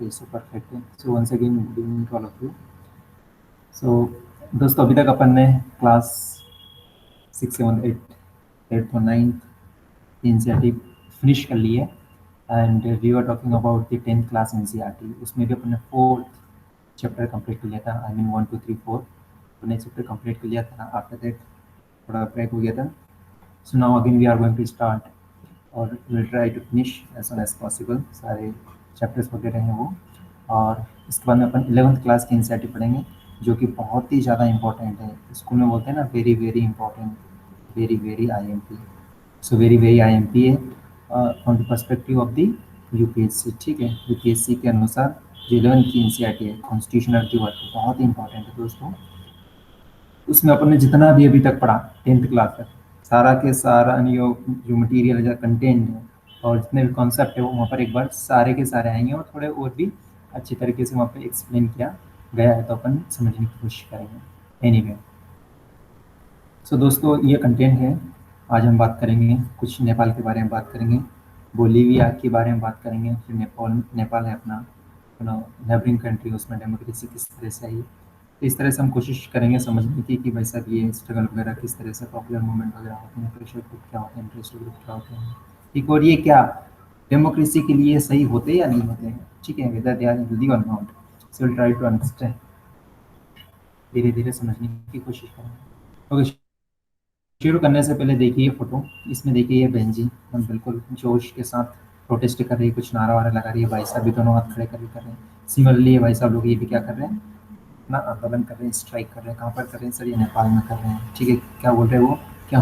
Okay so perfect है। So once again good evening to all of you. So दोस्तों अभी तक अपन ने क्लास 6, 7, 8 और 9 एनसीईआरटी फिनिश कर ली है and we were talking about the 10th class NCERT. उसमें भी अपन ने 4th चैप्टर कंप्लीट कर लिया था। आई मीन 1 2 3 4 अपने चैप्टर कंप्लीट कर लिया था। आफ्टर दैट थोड़ा ब्रेक हो गया था। So now again we are going to start और will try to finish as soon as possible सारे चैप्टर्स वगैरह हैं वो। और इसके बाद में अपन 11th क्लास की एनसीईआरटी पढ़ेंगे जो कि बहुत ही ज़्यादा इंपॉर्टेंट है। स्कूल में बोलते हैं ना very very important, very very IMP. So very very IMP है from the perspective of the UPSC. ठीक है, यूपीएससी के अनुसार जो 11th की एनसीईआरटी है कॉन्स्टिट्यूशनल की वर्क बहुत ही इंपॉर्टेंट है दोस्तों। उसमें अपन ने जितना भी अभी तक पढ़ा 10th क्लास तक सारा के सारा जो मटेरियल है कंटेंट है और जितने भी कॉन्सेप्ट है वो वहाँ पर एक बार सारे के सारे आएंगे और थोड़े और भी अच्छी तरीके से वहाँ पे एक्सप्लेन किया गया है तो अपन समझने की कोशिश करेंगे। एनीवे सो दोस्तों ये कंटेंट है। आज हम बात करेंगे कुछ नेपाल के बारे में बात करेंगे, बोलीविया के बारे में बात करेंगे, फिर नेपाल है अपना नेबरिंग कंट्री, उसमें डेमोक्रेसी किस तरह से आई। तो इस तरह से हम कोशिश करेंगे समझने की कि भाई साहब ये स्ट्रगल वगैरह किस तरह से पॉपुलर मूवमेंट वगैरह होते हैं, प्रेशर ग्रुप क्या होते हैं, इंटरेस्ट ग्रुप क्या होते हैं, ठीक। और ये क्या डेमोक्रेसी के लिए सही होते हैं या नहीं होते हैं, ठीक है, वेदर दे आर हेल्दी और not. So will try to understand, धीरे धीरे समझने की कोशिश करेंगे। ओके, शुरू करने से पहले देखिए फोटो, इसमें देखिए ये बहन जी हम बिल्कुल जोश के साथ प्रोटेस्ट कर रही है, कुछ नारा वारा लगा रही है। भाई साहब भी दोनों हाथ खड़े कर रहे हैं। सिमिलरली भाई साहब लोग ये भी क्या कर रहे हैं, अपना आंदोलन कर रहे हैं, स्ट्राइक कर रहे हैं। कहाँ पर कर रहे हैं सर? ये नेपाल में कर रहे हैं, ठीक है। क्या बोल रहे हैं वो, क्या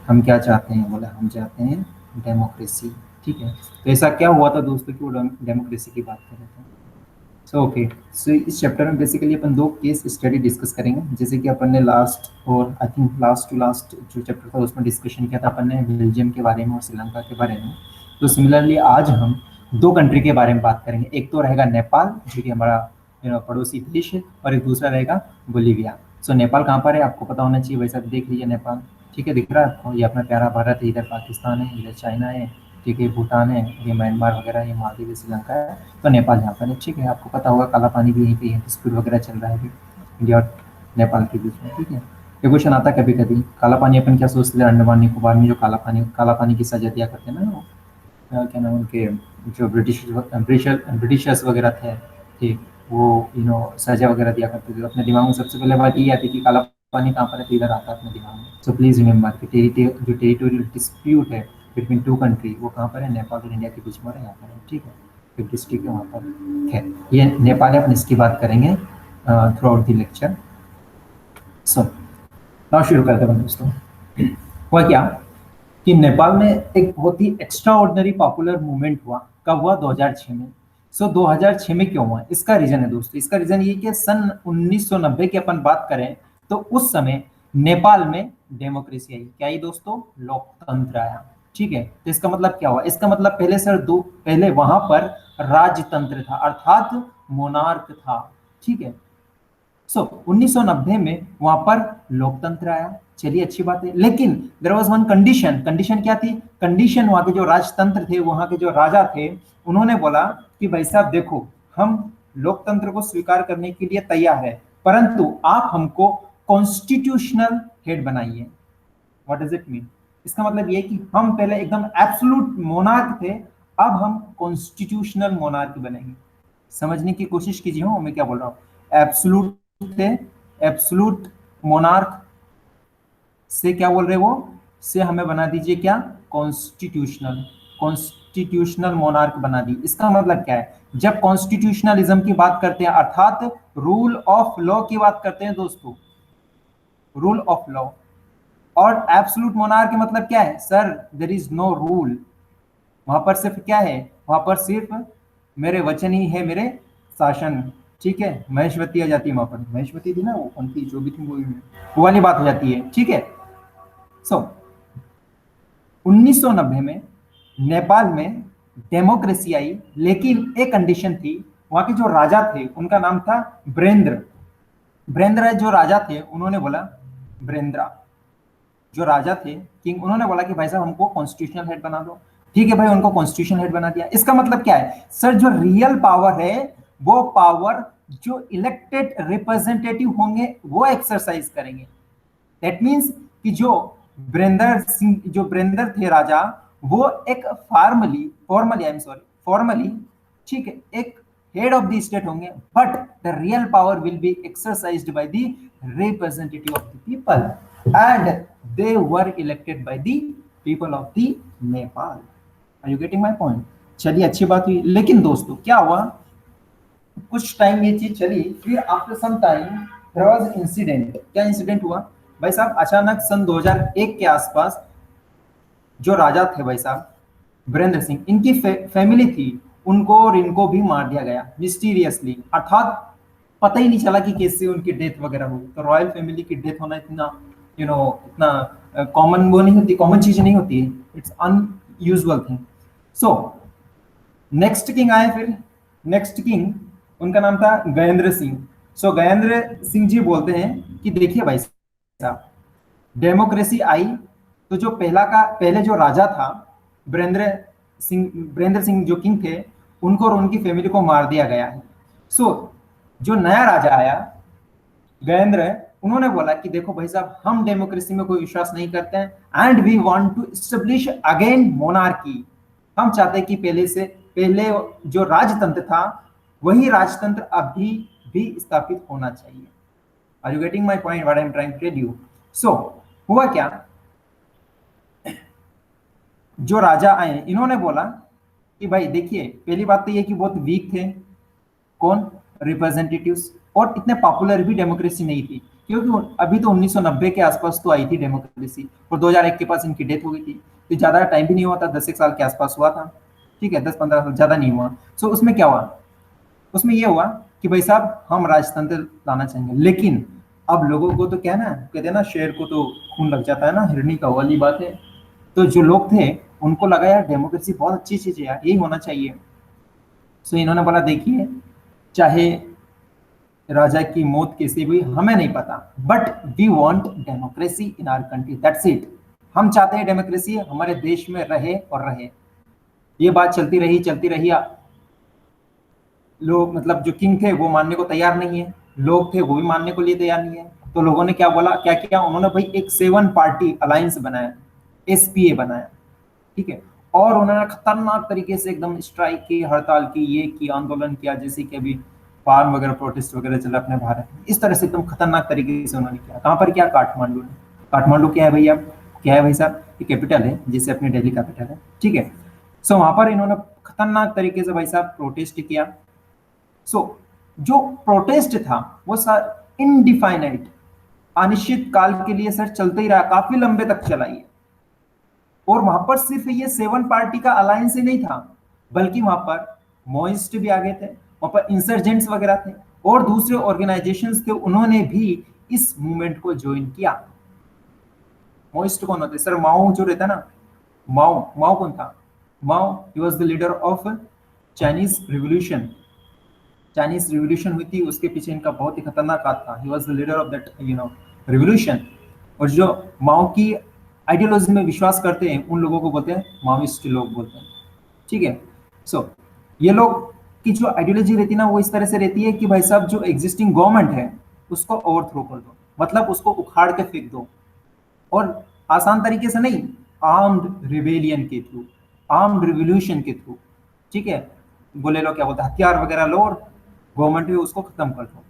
हम क्या चाहते हैं? बोला हम चाहते हैं डेमोक्रेसी, ठीक है। तो ऐसा क्या हुआ था दोस्तों कि वो डेमोक्रेसी की बात कर रहे थे। सो ओके, सो इस चैप्टर में बेसिकली अपन 2 केस स्टडी डिस्कस करेंगे। जैसे कि अपन ने लास्ट और I think last to last जो चैप्टर था उसमें डिस्कशन किया था अपन ने बेल्जियम के बारे में और श्रीलंका के बारे में। तो सिमिलरली आज हम 2 कंट्री के बारे में बात करेंगे। एक तो रहेगा नेपाल जो कि हमारा पड़ोसी देश है और एक दूसरा रहेगा बोलीविया। सो नेपाल कहाँ पर है आपको पता होना चाहिए। वैसा देख लीजिए नेपाल, ठीक है, दिख रहा है आपको। ये अपना प्यारा भारत है, इधर पाकिस्तान है, इधर चाइना है, ठीक है, भूटान है, ये म्यांमार वगैरह, ये मालदीव, श्रीलंका है। तो नेपाल यहाँ पर है, ठीक है। आपको पता होगा काला पानी भी यहीं पे है, डिस्प्यूट वगैरह चल रहा है अभी इंडिया और नेपाल के बीच में, ठीक है। ये क्वेश्चन आता है कभी कभी, काला पानी अपन क्या सोचते थे अंडमान निकोबार में जो काला पानी की सजा दिया करते हैं ना वो क्या नाम उनके जो ब्रिटिशर्स वगैरह थे, ठीक, वो सजा वगैरह दिया करते थे। तो अपने दिमाग में सबसे पहले बात ये आती है कि काला पानी कहाँ पर है, तो इधर आता है अपने दिमाग में। सो प्लीज रिमेंबर कि जो टेरिटोरियल डिस्प्यूट है बिटवीन 2 कंट्री वो कहाँ पर है, नेपाल और इंडिया के बीच में यहाँ पर है, ठीक है। एक डिस्ट्रिक्ट है वहाँ पर, खैर ये नेपाल है, अपन इसकी बात करेंगे through out the lecture. So now शुरू करते हैं दोस्तों। हुआ क्या कि नेपाल में एक बहुत ही एक्स्ट्रा ऑर्डिनरी पॉपुलर मूवमेंट हुआ। कब हुआ? 2006 में। सो 2006 में क्यों हुआ? इसका रीजन है दोस्तों, इसका रीजन ये कि सन 1990 की अपन बात करें तो उस समय नेपाल में डेमोक्रेसी आई। क्या आई दोस्तों? लोकतंत्र आया, ठीक है। तो इसका मतलब क्या हुआ? इसका मतलब पहले वहां पर राजतंत्र था, अर्थात मोनार्क था, ठीक है। सो 1990 में वहां पर लोकतंत्र आया, चलिए अच्छी बात है। लेकिन there was one condition. Condition क्या थी? कंडीशन वहां के जो राजतंत्र थे, वहां के जो राजा थे, उन्होंने बोला कि भाई साहब देखो, हम लोकतंत्र को स्वीकार करने के लिए तैयार है, परंतु आप हमको कॉन्स्टिट्यूशनल हेड बनाइए। What does it mean? इसका मतलब ये कि हम पहले एकदम एब्सोल्यूट मोनार्क थे, अब हम कॉन्स्टिट्यूशनल मोनार्क बनेंगे। समझने की कोशिश कीजिए हो मैं क्या बोल रहा हूं। एब्सोल्यूट थे, एब्सोल्यूट मोनार्क से क्या बोल रहे वो, से हमें बना दीजिए क्या? कॉन्स्टिट्यूशनल। कॉन्स्टिट्यूशनल मोनार्क बना दी। इसका मतलब क्या है? जब कॉन्स्टिट्यूशनलिज्म की बात करते हैं अर्थात रूल ऑफ लॉ की बात करते हैं दोस्तों, रूल ऑफ लॉ। और एब्सोल्यूट मोनार्क मतलब क्या है sir? There is no rule. वहां पर सिर्फ क्या है? वहां पर सिर्फ मेरे वचन ही है, मेरे शासन, ठीक है। महेश्वती आ जाती है वहां पर, महेश्वती थी ना वो उनकी जो भी थी मूवी में, वो वाली बात हो जाती है, ठीक है। सो 1990 में नेपाल में डेमोक्रेसी आई, लेकिन एक कंडीशन थी। वहां के जो राजा थे उनका नाम था ब्रेंद्र। ब्रेंद्र जो राजा थे उन्होंने बोला, ब्रेंद्रा जो राजा थे किंग, उन्होंने बोला कि भाई साहब हमको कॉन्स्टिट्यूशनल हेड बना दो, ठीक है भाई, उनको कॉन्स्टिट्यूशन हेड बना दिया। इसका मतलब क्या है सर, जो रियल पावर है वो पावर जो इलेक्टेड रिप्रेजेंटेटिव होंगे वो एक्सरसाइज करेंगे। दैट मीन्स कि जो ब्रेंदर थे राजा, वो एक formally I am sorry formally, ठीक है, एक हेड ऑफ द स्टेट होंगे, but the real power will be exercised by the representative of the people and they were elected by the people of the Nepal. Are you getting my point? चलिए, अच्छी बात हुई। लेकिन दोस्तों क्या हुआ, कुछ टाइम ये चीज चली, फिर after some time there was incident. क्या इंसिडेंट हुआ भाई साहब? अचानक सन 2001 के आसपास जो राजा थे भाई साहब वीरेंद्र सिंह, इनकी फैमिली थी, उनको और इनको भी मार दिया गया मिस्टीरियसली, अर्थात पता ही नहीं चला कि कैसे उनकी डेथ वगैरह हुई। तो रॉयल फैमिली की डेथ होना इतना इतना कॉमन वो नहीं होती, कॉमन चीज नहीं होती है, it's unusual thing. So next king आए, फिर नेक्स्ट किंग उनका नाम था गजेंद्र सिंह। सो गजेंद्र सिंह जी बोलते हैं कि देखिए भाई साहब, डेमोक्रेसी आई तो जो पहले जो राजा था वीरेंद्र सिंह जो किंग थे, उनको और उनकी फैमिली को मार दिया गया है। सो जो नया राजा आया गजेंद्र, उन्होंने बोला कि देखो भाई साहब, हम डेमोक्रेसी में कोई विश्वास नहीं करते हैं and we want to establish again monarchy. हम चाहते हैं कि पहले जो राजतंत्र था वही राजतंत्र अभी भी स्थापित होना चाहिए। Are you getting my point what I am trying to tell you? So हुआ क्या, जो राजा आए इन्होंने बोला कि भाई देखिए, पहली बात तो ये कि बहुत वीक थे कौन, रिप्रेजेंटेटिव्स, और इतने पॉपुलर भी डेमोक्रेसी नहीं थी, क्योंकि अभी तो 1990 के आसपास तो आई थी डेमोक्रेसी, और 2001 के पास इनकी डेथ हो गई थी, तो ज्यादा टाइम भी नहीं हुआ था, 10 एक साल के आसपास हुआ था, ठीक है, 10-15 साल, ज्यादा नहीं हुआ। सो उसमें क्या हुआ, उसमें यह हुआ कि भाई साहब हम राजतंत्र लाना चाहेंगे, लेकिन अब लोगों को तो क्या ना, कहते हैं ना, शेर को तो खून लग जाता है ना, हिरनी का, वाली बात है। तो जो लोग थे उनको लगा यार डेमोक्रेसी बहुत अच्छी चीज है यार, यही होना चाहिए। सो इन्होंने बोला देखिए, चाहे राजा की मौत कैसे हुई हमें नहीं पता, but we want democracy in our country, that's it. हम चाहते हैं डेमोक्रेसी हमारे देश में रहे और रहे। ये बात चलती रही। लोग मतलब जो किंग थे वो मानने को तैयार नहीं है, लोग थे वो भी मानने को लिए तैयार नहीं है। तो लोगों ने क्या बोला, क्या किया उन्होंने भाई, एक 7 पार्टी अलायंस बनाया, एसपीए बनाया, ठीक है, और उन्होंने खतरनाक तरीके से एकदम स्ट्राइक की, हड़ताल की, ये की, आंदोलन किया, जैसे कि अभी फार्म वगैरह प्रोटेस्ट वगैरह चला अपने भारत में, इस तरह से एकदम खतरनाक तरीके से उन्होंने किया। कहाँ पर किया? काठमांडू में। काठमांडू क्या है भैया, क्या है भाई साहब? ये कैपिटल है, जिसे अपनी दिल्ली कैपिटल है, ठीक है। सो वहां पर इन्होंने खतरनाक तरीके से भाई साहब प्रोटेस्ट किया। सो जो प्रोटेस्ट था वो सर इनडिफाइनाइट, अनिश्चित काल के लिए सर चलते ही रहा, काफी लंबे तक चला ये। और वहां पर सिर्फ ये 7 पार्टी का अलायंस ही नहीं था, बल्कि वहां पर मोइस्ट भी आ गए थे, वहां पर इंसर्जेंट्स वगैरह थे, और दूसरे ऑर्गेनाइजेशंस थे, उन्होंने भी इस मूवमेंट को ज्वाइन किया। मोइस्ट कौन होते सर? माओ जो रहता ना, माओ, माओ कौन था? Mao, he was the leader of Chinese revolution. Chinese revolution हुई थी, उसके पीछे इनका बहुत ही खतरनाक हाथ था, ही was the leader of that revolution. और जो माओ की आइडियोलॉजी में विश्वास करते हैं उन लोगों को बोलते हैं माओइस्ट लोग बोलते हैं, ठीक है। सो ये लोग की जो आइडियोलॉजी रहती है ना, वो इस तरह से रहती है कि भाई साहब जो एग्जिस्टिंग गवर्नमेंट है उसको ओवरथ्रो कर दो, मतलब उसको उखाड़ के फेंक दो, और आसान तरीके से नहीं, आर्म्ड रिबेलियन के थ्रू, आर्म्ड रिवॉल्यूशन के थ्रू, ठीक है। बोले लो क्या बोलते हैं, हथियार वगैरह लो और गवर्नमेंट भी उसको खत्म कर दो,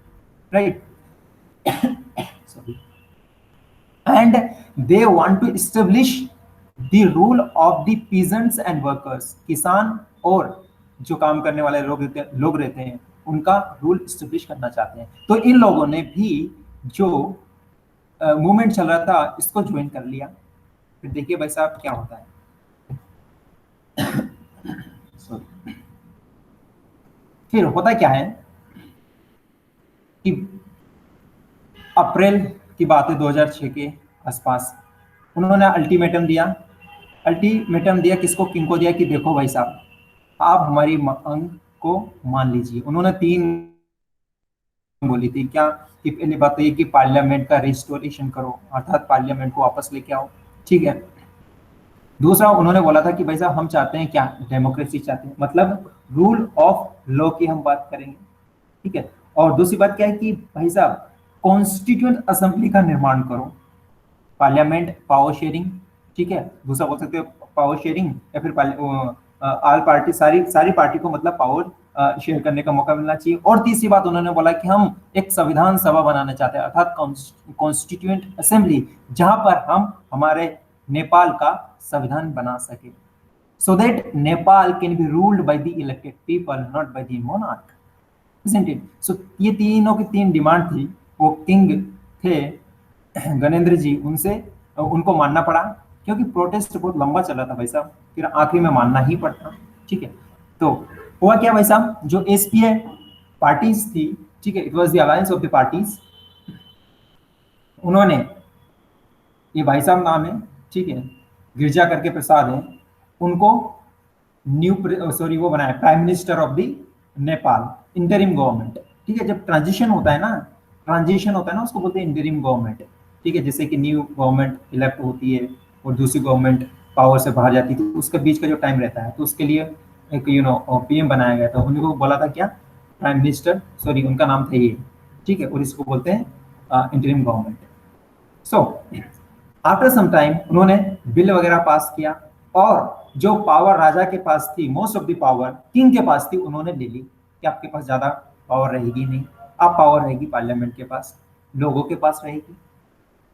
right. And they want to establish the rule of the peasants and workers, किसान और जो काम करने वाले लोग रहते हैं उनका रूल एस्टेब्लिश करना चाहते हैं। तो इन लोगों ने भी जो मूवमेंट चल रहा था इसको ज्वाइन कर लिया। फिर देखिए भाई साहब क्या होता है। फिर होता क्या है कि अप्रैल की बात है 2006 के आसपास, उन्होंने अल्टीमेटम दिया किसको? किंग को दिया कि देखो भाई साहब, आप हमारी मांग को मान लीजिए। उन्होंने 3 बोली थी क्या, कि पहली बात तो ये कि पार्लियामेंट का रिस्टोरेशन करो, अर्थात पार्लियामेंट को वापस लेके आओ, ठीक है। दूसरा उन्होंने बोला था कि भाई साहब हम चाहते हैं क्या, डेमोक्रेसी चाहते हैं, मतलब रूल ऑफ लॉ की हम बात करेंगे, ठीक है। और दूसरी बात क्या है कि भाई साहब कॉन्स्टिट्यूएंट असेंबली का निर्माण करो, पार्लियामेंट पावर शेयरिंग, ठीक है। दूसरा बोल सकते हो पावर शेयरिंग, या फिर ऑल पार्टी, सारी सारी पार्टी को मतलब पावर शेयर करने का मौका मिलना चाहिए। और तीसरी बात उन्होंने बोला कि हम एक संविधान सभा बनाना चाहते हैं, अर्थात कॉन्स्टिट्यूएंट असेंबली, जहां पर हम हमारे नेपाल का संविधान बना सके, so that Nepal can be ruled by the elected people, not by the monarch, isn't it? So ये तीनों की तीन डिमांड थी, वो किंग थे गणेंद्र जी, उनसे उनको मानना पड़ा, क्योंकि प्रोटेस्ट बहुत लंबा चला था भाई साहब, फिर आखिरी में मानना ही पड़ता, ठीक है। तो हुआ क्या भाई साहब, जो एसपीए पार्टीज थी, ठीक है, it was the alliance of the parties, उन्होंने, ये भाई साहब नाम है, ठीक है, गिरजा करके प्रसाद है, उनको न्यू सॉरी वो बनाया prime minister of the Nepal, interim government, ठीक है। जब ट्रांजिशन होता है ना, ट्रांजिशन होता है ना, उसको बोलते हैं इंटरिम गवर्नमेंट, ठीक है। जैसे कि न्यू गवर्नमेंट इलेक्ट होती है और दूसरी गवर्नमेंट पावर से बाहर जाती है, तो उसके बीच का जो टाइम रहता है, तो उसके लिए एक पीएम बनाया गया था, उनको बोला था क्या, प्राइम मिनिस्टर, सॉरी उनका नाम था ये, ठीक है, और इसको बोलते हैं interim government. So after some time उन्होंने बिल वगैरह पास किया, और जो पावर राजा के पास थी, most of the power king के पास थी, उन्होंने ले ली कि आपके पास ज्यादा पावर रहेगी नहीं, अब पावर रहेगी पार्लियामेंट के पास, लोगों के पास रहेगी,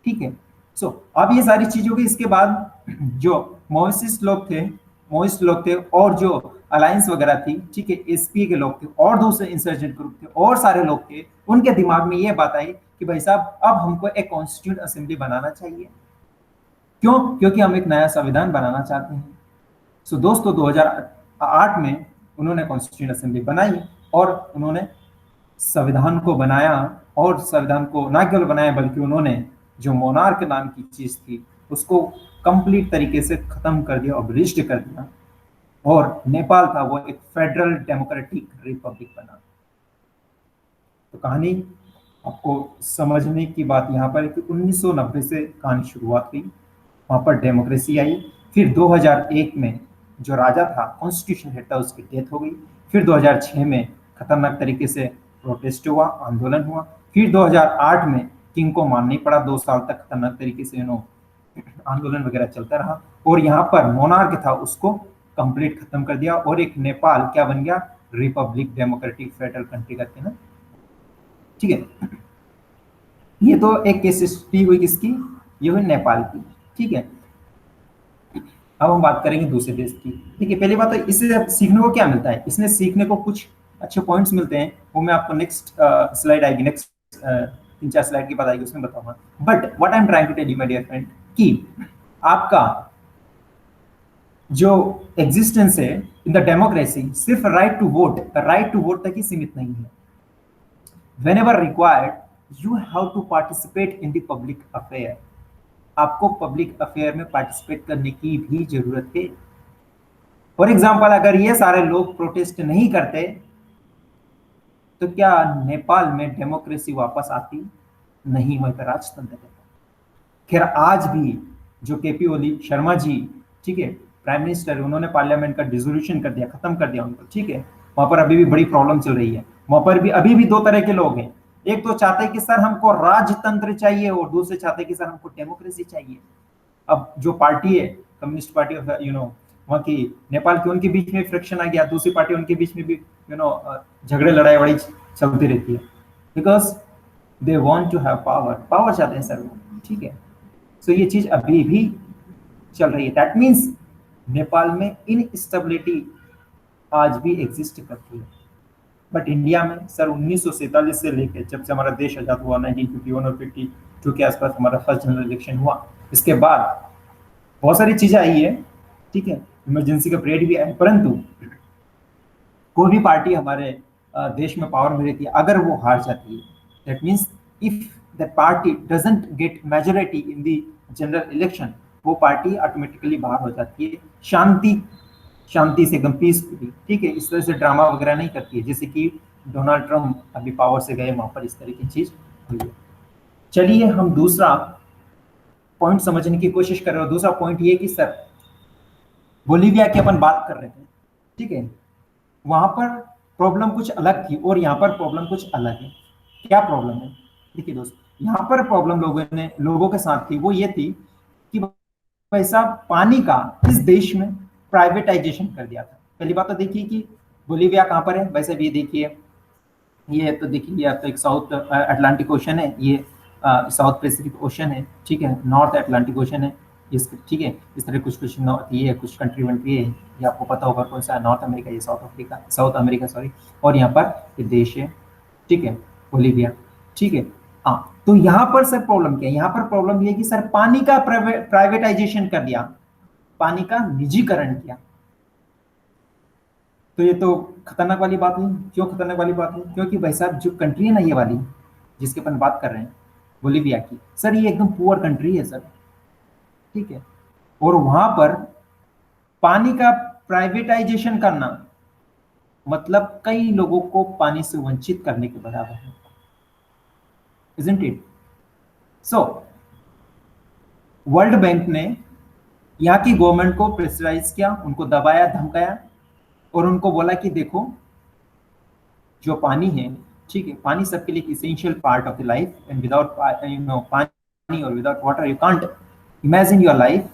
ठीक है। सो अब ये सारी चीजों के इसके बाद जो मोइस्ट लोग थे और जो अलायंस वगैरह थी, ठीक है, एसपी के लोग थे और दूसरे इंसर्जेंट ग्रुप थे और सारे लोग थे, उनके दिमाग में ये बात आई कि भाई साहब अब हमको एक कॉन्स्टिट्यूंट असेंबली बनाना चाहिए। क्यों? क्योंकि हम एक नया संविधान बनाना चाहते हैं। सो दोस्तों 2008 में उन्होंने कॉन्स्टिट्यूंट असेंबली बनाई और उन्होंने संविधान को बनाया, और संविधान को ना केवल बनाया बल्कि उन्होंने जो मोनार्क नाम की चीज थी उसको कंप्लीट तरीके से खत्म कर दिया, अबलिश्ड कर दिया, और नेपाल था वो एक फेडरल डेमोक्रेटिक रिपब्लिक बना। तो कहानी आपको समझने की बात यहाँ पर कि 1990 से कहानी शुरुआत हुई, वहां पर डेमोक्रेसी आई, फिर 2001 में जो राजा था, कॉन्स्टिट्यूशन हेड था, उसकी डेथ हो गई, फिर 2006 में खतरनाक तरीके से प्रोटेस्ट हुआ, आंदोलन हुआ, फिर 2008 में किंग को मानना ही पड़ा, 2 साल तक खतरनाक तरीके से आंदोलन वगैरह चलता रहा, और यहाँ पर मोनार्क था उसको कंप्लीट खत्म कर दिया, और एक नेपाल क्या बन गया, रिपब्लिक डेमोक्रेटिक फेडरल कंट्री करके ना, ठीक है। ये तो एक केस स्टडी हुई किसकी, ये हुई नेपाल की, ठीक है। अब हम बात करेंगे दूसरे देश की, ठीक है। पहली बात तो इससे सीखने को क्या मिलता है, इसमें सीखने को कुछ अच्छे पॉइंट्स मिलते हैं, वो मैं आपको नेक्स्ट स्लाइड आएगी, नेक्स्ट 3-4 स्लाइड की बात आएगी उसमें बताऊंगा। But what I am trying to tell you my dear friend, कि आपका जो एग्जिस्टेंस है इन द डेमोक्रेसी सिर्फ राइट टू वोट तक ही सीमित नहीं है। Whenever required you have to participate in the public affair, आपको पब्लिक अफेयर में पार्टिसिपेट करने की भी जरूरत है। फॉर एग्जाम्पल, अगर ये सारे लोग प्रोटेस्ट नहीं करते तो क्या नेपाल में डेमोक्रेसी वापस आती? नहीं, वहीं पर राजतंत्र रहता। खैर आज भी जो केपी ओली शर्मा जी, ठीक है, प्राइम मिनिस्टर, उन्होंने पार्लियामेंट का डिसोल्यूशन कर दिया, खत्म कर दिया उनको, ठीक है। वहां पर अभी भी बड़ी प्रॉब्लम चल रही है, वहां पर भी अभी भी 2 तरह के लोग हैं, एक तो चाहते हैं कि सर हमको राजतंत्र चाहिए, और दूसरे चाहते हैं कि सर हमको डेमोक्रेसी चाहिए। अब जो पार्टी है, कम्युनिस्ट पार्टी ऑफ वहाँ की नेपाल की, उनके बीच में फ्रिक्शन आ गया, दूसरी पार्टी उनके बीच में भी झगड़े लड़ाई बड़ी चलती रहती है, because they want to have power चाहते हैं सर वो, ठीक है। सो ये चीज अभी भी चल रही है, दैट मीन्स नेपाल में इनस्टेबिलिटी आज भी एग्जिस्ट करती है। बट इंडिया में सर 1947 से लेकर जब से हमारा देश आजाद हुआ 1951 और 52 के आसपास हमारा फर्स्ट जनरल इलेक्शन हुआ, इसके बाद बहुत सारी चीजें आई है, ठीक है, इमरजेंसी का पीरियड भी आया, परंतु कोई भी पार्टी हमारे देश में पावर में रहती है, अगर वो हार जाती है, that means if the party doesn't get majority in the general election, वो पार्टी ऑटोमेटिकली बाहर हो जाती है, शांति से, एकदम पीसफुली, ठीक है। इस तरह से ड्रामा वगैरह नहीं करती है, जैसे कि डोनाल्ड ट्रम्प अभी पावर से गए, वहां पर इस तरह की चीज हुई है। चलिए हम दूसरा पॉइंट समझने की कोशिश कर रहे हो। दूसरा पॉइंट ये कि सर बोलीविया की अपन बात कर रहे थे, ठीक है। वहां पर प्रॉब्लम कुछ अलग थी और यहाँ पर प्रॉब्लम कुछ अलग है। क्या प्रॉब्लम है? देखिए दोस्त, यहाँ पर प्रॉब्लम लोगों के साथ थी, वो ये थी कि भाई साहब पानी का इस देश में प्राइवेटाइजेशन कर दिया था। पहली बात तो देखिए कि बोलीविया कहाँ पर है। वैसे भी देखिए, ये तो देखिए, ये तो एक साउथ अटलांटिक ओशन है, ये साउथ पैसिफिक ओशन है, ठीक है, नॉर्थ अटलांटिक ओशन है इस, ठीक है। इस तरह कुछ कुछ नॉर्थ, ये कुछ कंट्री वंट्री है, ये आपको पता होगा कौन सा, नॉर्थ अमेरिका, ये south Africa, south America sorry. और यहाँ पर ये देश है, ठीक है, बोलीविया, ठीक है। हाँ, तो यहाँ पर सर प्रॉब्लम क्या है? यहाँ पर प्रॉब्लम ये है कि सर पानी का प्राइवेटाइजेशन कर दिया, पानी का निजीकरण किया। तो ये तो खतरनाक वाली बात है। क्यों खतरनाक वाली बात है? क्योंकि भाई साहब जो कंट्री है ना ये वाली, जिसके अपन बात कर रहे हैं, बोलीविया की, सर ये एकदम पुअर कंट्री है सर, ठीक है। और वहां पर पानी का प्राइवेटाइजेशन करना मतलब कई लोगों को पानी से वंचित करने के बराबर है, isn't it? So world bank ने यहाँ की गवर्नमेंट को प्रेशराइज किया, उनको दबाया धमकाया, और उनको बोला कि देखो, जो पानी है, ठीक है, पानी सबके लिए essential part of the life, and without पानी और without water you can't imagine your life.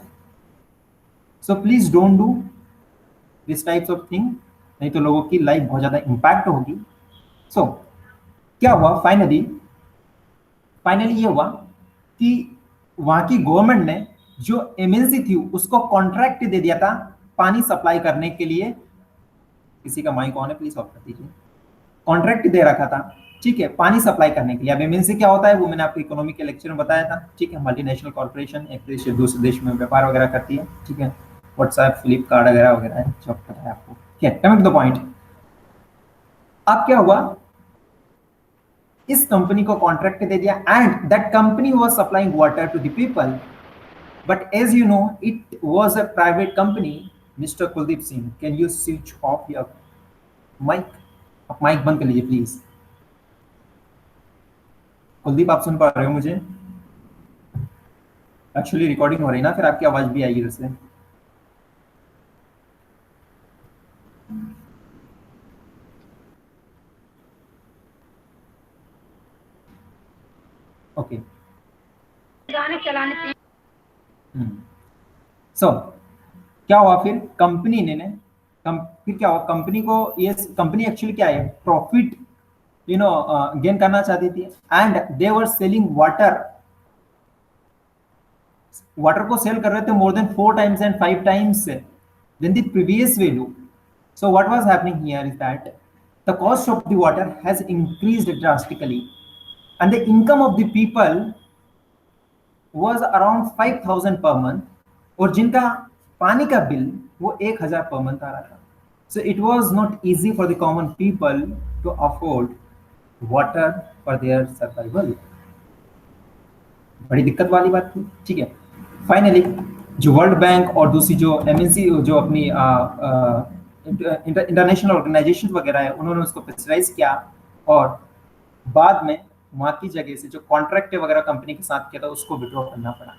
So please don't do this types of thing, नहीं तो लोगों की लाइफ बहुत ज्यादा इंपैक्ट होगी। सो क्या हुआ फाइनली? फाइनली ये हुआ कि वहां की गवर्नमेंट ने जो एमएनसी थी उसको कॉन्ट्रैक्ट दे दिया था पानी सप्लाई करने के लिए। किसी का माइक ऑन है, प्लीज ऑफ कर दीजिए। कॉन्ट्रैक्ट दे रखा था, ठीक है, पानी सप्लाई करने के लिए। अब एमएनसी क्या होता है वो मैंने आपको इकोनॉमिक के लेक्चर में बताया था, ठीक है। मल्टीनेशनल कॉर्पोरेशन, एक देश से दूसरे देश में व्यापार वगैरह करती है, ठीक है। व्हाट्सएप, फ्लिपकार्ट वगैरह वगैरह है, जो पता है आपको, ठीक है। कमिंग टू द पॉइंट, अब क्या हुआ? इस कंपनी को कॉन्ट्रैक्ट दे दिया and that company was supplying water to the people, but as you know it was a private company. Mister Kuldeep Singh, can you switch off your mic? आप mic बंद कर लीजिए प्लीज। कुलदीप, आप सुन पा रहे हो मुझे? एक्चुअली रिकॉर्डिंग हो रही है ना, फिर आपकी आवाज भी आएगी इधर से। ओके। गाने चलाने से सो क्या हुआ फिर? कंपनी ने फिर क्या हुआ? कंपनी को ये, कंपनी एक्चुअली क्या है, प्रॉफिट गेन करना चाहती थी, and they were selling water. Water को सेल कर रहे थे more than 4 times and 5 times than the previous value. So what was happening here is that the cost of the water has increased drastically, and the income of the people was around 5,000 per month, और जिनका पानी का bill वो 1,000 per month आ रहा था। So it was not easy for the common people to afford water for their survival. बड़ी दिक्कत वाली बात थी, ठीक है। फाइनली जो वर्ल्ड बैंक और दूसरी जो एमएनसी, जो अपनी इंटरनेशनल ऑर्गेनाइजेशन वगैरह है, उन्होंने उसको प्रेशराइज किया, और बाद में वहां की जगह से जो कॉन्ट्रैक्ट वगैरह कंपनी के साथ किया था उसको विड्रॉ करना पड़ा,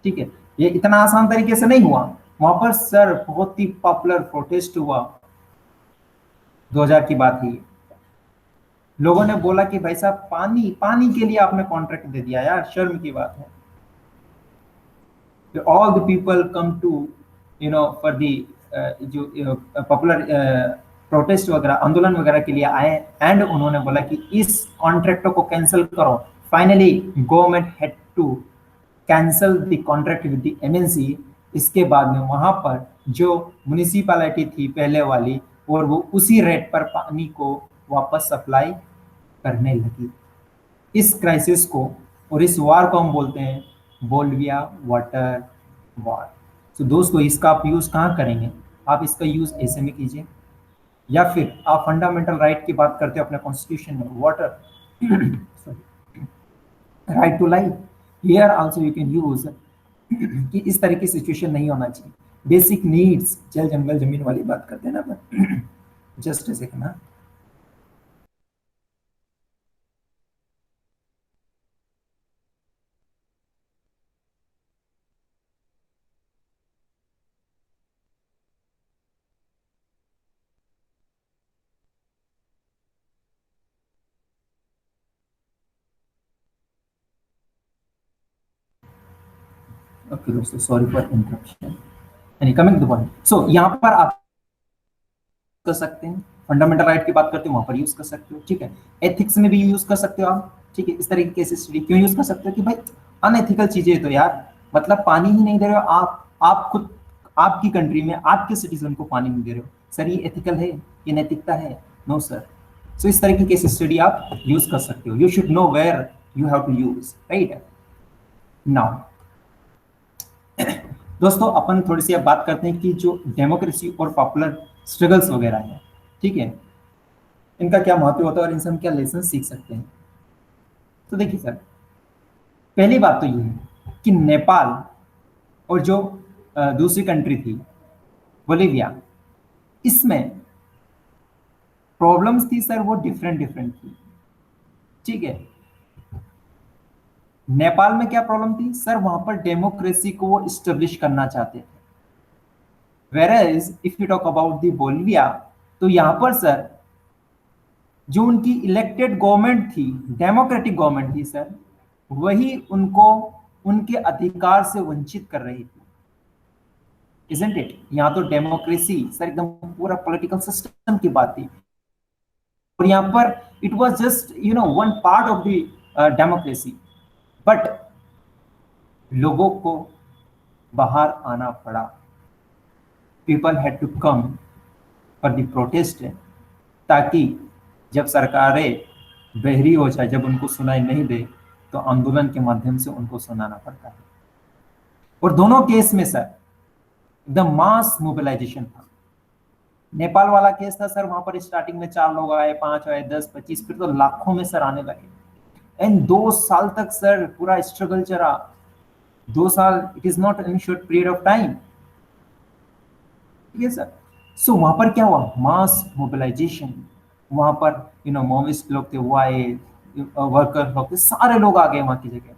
ठीक है। ये इतना आसान तरीके से नहीं हुआ। वहां पर सर बहुत ही पॉपुलर प्रोटेस्ट हुआ, 2000 की बात है ये। लोगों ने बोला कि भाई साहब पानी पानी के लिए आपने कॉन्ट्रैक्ट दे दिया, यार शर्म की बात है। All the people come to for the जो पॉपुलर प्रोटेस्ट वगैरह, आंदोलन वगैरह के लिए आए, एंड उन्होंने बोला कि इस कॉन्ट्रैक्ट को कैंसिल करो। Finally government had to cancel the contract with the MNC. इसके बाद में वहां पर जो म्युनिसिपैलिटी थी पहले वाली, और वो उसी रेट पर पानी को वापस सप्लाई करने लगी। इस क्राइसिस को और इस वार को हम बोलते हैं बोल्विया वाटर वार। तो दोस्तों, इसका आप यूज कहाँ करेंगे? आप इसका यूज ऐसे में कीजिए, या फिर आप फंडामेंटल राइट की बात करते हो अपने कॉन्स्टिट्यूशन में, water right to life, here also you can use कि इस तरह की सिचुएशन नहीं होना चाहिए। बेसिक नीड्स, जल जंगल जमीन वाली बात करते हैं ना अपन। जस्ट ए सेकंड ना। ओके दोस्तों, सॉरी फॉर इंटरप्शन। यानी कमिंग टू द पॉइंट, सो यहाँ पर आप कर सकते हैं, फंडामेंटल राइट की बात करते हो वहां पर यूज कर सकते हो, ठीक है। एथिक्स में भी यूज कर सकते हो आप, ठीक है। इस तरह की केस स्टडी क्यों यूज कर सकते हो कि भाई अनएथिकल चीजें तो यार, मतलब पानी ही नहीं दे रहे हो आप खुद, आपकी कंट्री में आपके सिटीजन को पानी नहीं दे रहे हो, सर ये एथिकल है, ये नैतिकता है? No sir. सो इस तरह की केस स्टडी आप यूज कर सकते हो। You should know where you have to use, right. Now दोस्तों अपन थोड़ी सी अब बात करते हैं कि जो डेमोक्रेसी और पॉपुलर स्ट्रगल्स वगैरह है, ठीक है, इनका क्या महत्व होता है और इनसे हम क्या लेसन सीख सकते हैं। तो देखिए सर, पहली बात तो ये है कि नेपाल और जो दूसरी कंट्री थी बोलीविया, इसमें प्रॉब्लम्स थी सर वो डिफरेंट डिफरेंट थी, ठीक है। नेपाल में क्या प्रॉब्लम थी सर, वहां पर डेमोक्रेसी को वो इस्टेब्लिश करना चाहते थे। Whereas if you talk about the Bolivia, तो यहां पर सर जो उनकी इलेक्टेड गवर्नमेंट थी, डेमोक्रेटिक गवर्नमेंट थी सर, वही उनको उनके अधिकार से वंचित कर रही थी, इजंट इट। यहाँ तो डेमोक्रेसी सर एकदम पूरा पॉलिटिकल सिस्टम की बात थी, और यहाँ पर it was just one part of the democracy, but लोगों को बाहर आना पड़ा। People had to come for the protest, ताकि जब सरकारें बहरी हो जाए, जब उनको सुनाई नहीं दे, तो आंदोलन के माध्यम से उनको सुनाना पड़ता है। और दोनों केस में सर एकदम मास मोबिलाइजेशन था। नेपाल वाला केस था सर, वहां पर स्टार्टिंग में 4 लोग आए, 5 आए, 10, 25, फिर तो लाखों में सर आने लगे। एंड 2 साल तक सर पूरा स्ट्रगल चला। 2 साल it is not any short period of time, ठीक है सर। सो वहां पर क्या हुआ, मास मोबिलाइजेशन। वहां पर माओइस्ट लोग थे, वो आए, वर्कर लोग थे, सारे लोग आ गए वहां की जगह।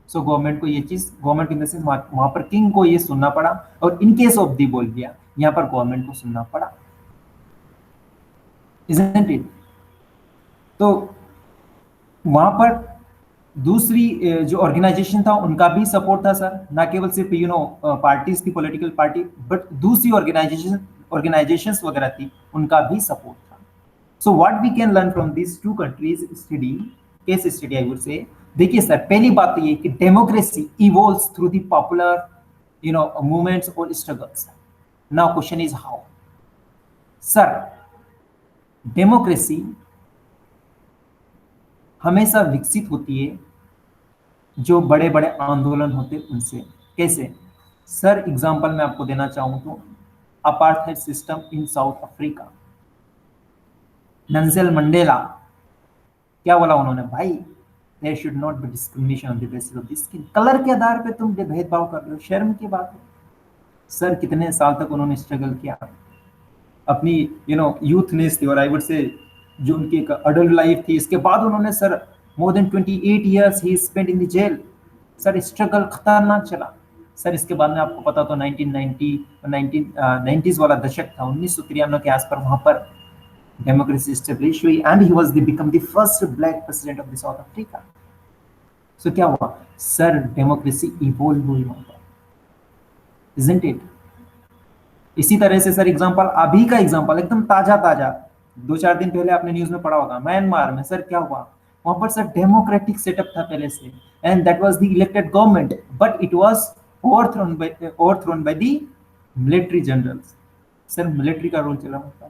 सो गवर्नमेंट को ये चीज, गवर्नमेंट इन द सेंस वहां पर किंग को ये सुनना पड़ा, और in case of the Bolivia यहाँ पर गवर्नमेंट को सुनना पड़ा, इजंट इट। तो वहां पर दूसरी जो ऑर्गेनाइजेशन था उनका भी सपोर्ट था सर, ना केवल सिर्फ पार्टीज थी, पॉलिटिकल पार्टी, बट दूसरी ऑर्गेनाइजेशंस वगैरह थी, उनका भी सपोर्ट था। So what we can learn from this two countries study, case study I would say. देखिए सर, पहली बात तो ये कि democracy evolves through the popular movements और struggles. Now question is how. Sir democracy हमेशा विकसित होती है जो बड़े बड़े आंदोलन होते उनसे। कैसे सर, एग्जांपल मैं आपको देना चाहूं तो apartheid system in South Africa. Nelson Mandela क्या बोला उन्होंने, भाई there should not be discrimination on the basis of the skin. Colour के आधार पे तुम भेदभाव कर रहे हो, शर्म की बात है। सर कितने साल तक उन्होंने स्ट्रगल किया, अपनी यूथनेस थी, और आई वुड से जो उनकी एक अडल्ट लाइफ थी, इसके बाद उन्होंने sir more than 28 years he spent in the jail. Sir struggle खतरनाक चला सर। इसके बाद में आपको पता तो 1990 1990s वाला दशक था, 1993 के आसपास वहां पर डेमोक्रेसी स्टेब्लिश हुई, and he was become the first black president of the South Africa. So क्या हुआ सर, डेमोक्रेसी इवॉल्व हुई वहां पर, इजंट इट। इसी तरह से सर एग्जांपल, अभी का एग्जांपल एकदम ताजा ताजा, 2-4 दिन पहले आपने न्यूज में पढ़ा होगा, म्यांमार में सर क्या हुआ। वहां पर सर डेमोक्रेटिक सेटअप था पहले से, and that was the elected government, but it was overthrown by the military generals. Sir military का रोल चला होता।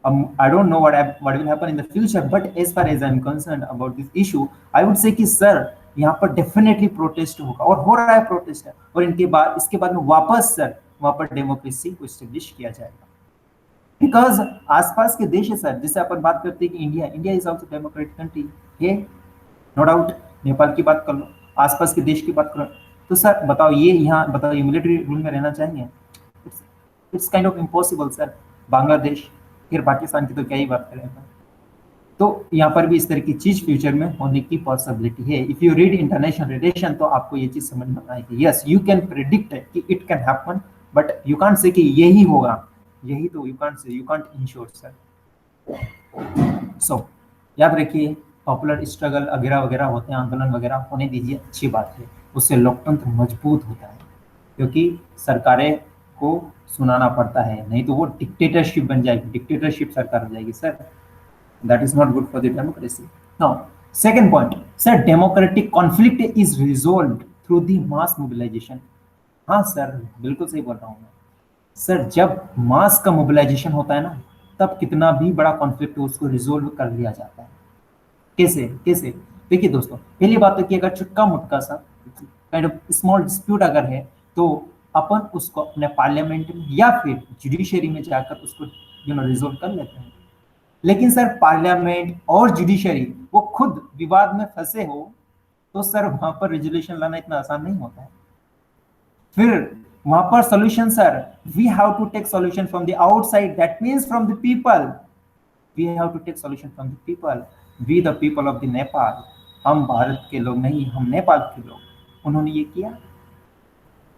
I don't know what will happen in the future, but as far as I'm concerned about this issue, I would say कि sir यहाँ पर definitely protest होगा, और हो रहा है प्रोटेस्ट है, और इसके बाद में वापस सर वहां पर डेमोक्रेसी को एस्टेब्लिश किया जाएगा। बिकॉज आसपास के देश है सर, जैसे अपन बात करते हैं कि India is also democratic country है, नो डाउट। नेपाल की बात कर लो, आसपास के देश की बात करो, तो सर बताओ ये यहाँ बताओ, ये मिलिट्री रूल में रहना चाहेंगे? It's kind of impossible sir. Bangladesh, फिर पाकिस्तान की तो क्या ही बात करें। तो यहाँ पर भी इस तरह की चीज फ्यूचर में होने की पॉसिबिलिटी है। If you read international relation तो आपको ये चीज समझ में आएगी। यस, यू कैन प्रेडिक्ट कि it can happen, but you can't say कि यही होगा, यही तो you can't say, you can't ensure sir. So याद रखिए, पॉपुलर स्ट्रगल वगैरह वगैरह होते हैं, आंदोलन वगैरह होने दीजिए, अच्छी बात है, उससे लोकतंत्र मजबूत होता है। क्योंकि सरकारें को सुनाना पड़ता है, नहीं तो वो डिक्टेटरशिप बन जाएगी, डिक्टेटरशिप सरकार हो जाएगी sir. That is not good for the democracy. Now second point, sir democratic conflict is resolved through the mass mobilisation. हाँ सर, बिल्कुल सही बोल रहा हूँ मैं। सर जब मास का मोबिलाइजेशन होता है ना, तब कितना भी बड़ा कॉन्फ्लिक्ट हो उसको रिजोल्व कर लिया जाता है। कैसे कैसे? देखिए दोस्तों, पहली बात तो कि अगर चुटका मुटका सा काइंड ऑफ स्मॉल डिस्प्यूट अगर है, तो अपन उसको अपने पार्लियामेंट में या फिर जुडिशरी में जाकर उसको रिजोल्व कर लेते हैं। लेकिन सर पार्लियामेंट और जुडिशरी वो खुद विवाद में फंसे हो, तो सर वहां पर रेजोल्यूशन लाना इतना आसान नहीं होता है। फिर वहां पर solution sir, we have to take solution from the outside, that means from the people. We have to take solution from the people, we the people of the Nepal. हम भारत के लोग नहीं, हम नेपाल के लोग। उन्होंने ये किया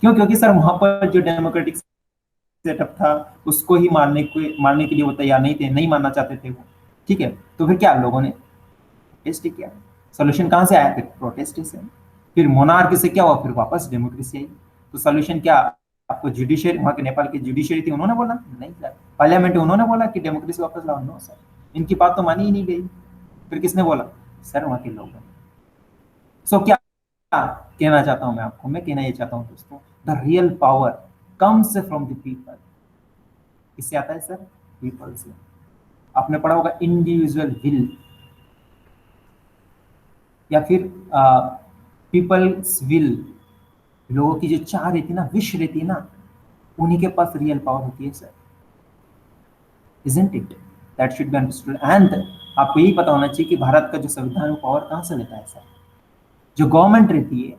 क्यों? क्योंकि सर वहां पर जो डेमोक्रेटिक सेटअप था उसको ही मारने के लिए वो तैयार नहीं थे, नहीं मानना चाहते थे वो। ठीक है, तो फिर क्या लोगों ने प्रोटेस्ट किया। सोल्यूशन कहां से आया? फिर प्रोटेस्ट से। फिर मोनार्की से क्या हुआ? फिर वापस डेमोक्रेसी आई। तो सोल्यूशन क्या? आपको जुडिशियरी, वहां के नेपाल की जुडिशियरी थी, उन्होंने बोला नहीं सर। पार्लियामेंट में उन्होंने बोला कि डेमोक्रेसी वापस लाओ, नो सर, इनकी बात तो मानी ही नहीं गई। फिर किसने बोला? सर वहां के लोगों ने। सो क्या कहना चाहता हूं मैं आपको? मैं कहना ये चाहता हूं दोस्तों, the real power comes from the people. किससे आता है सर? पीपल से। आपने पढ़ा होगा इंडिविजुअल विल, या फिर पीपल्स विल। लोगों की जो चाह रहती है ना, विश रहती है ना, उन्हीं के पास रियल पावर होती है sir. Isn't it? That should be understood. And आपको यही पता होना चाहिए कि भारत का जो संविधान है वो पावर कहां से लेता है सर? जो गवर्नमेंट रहती है,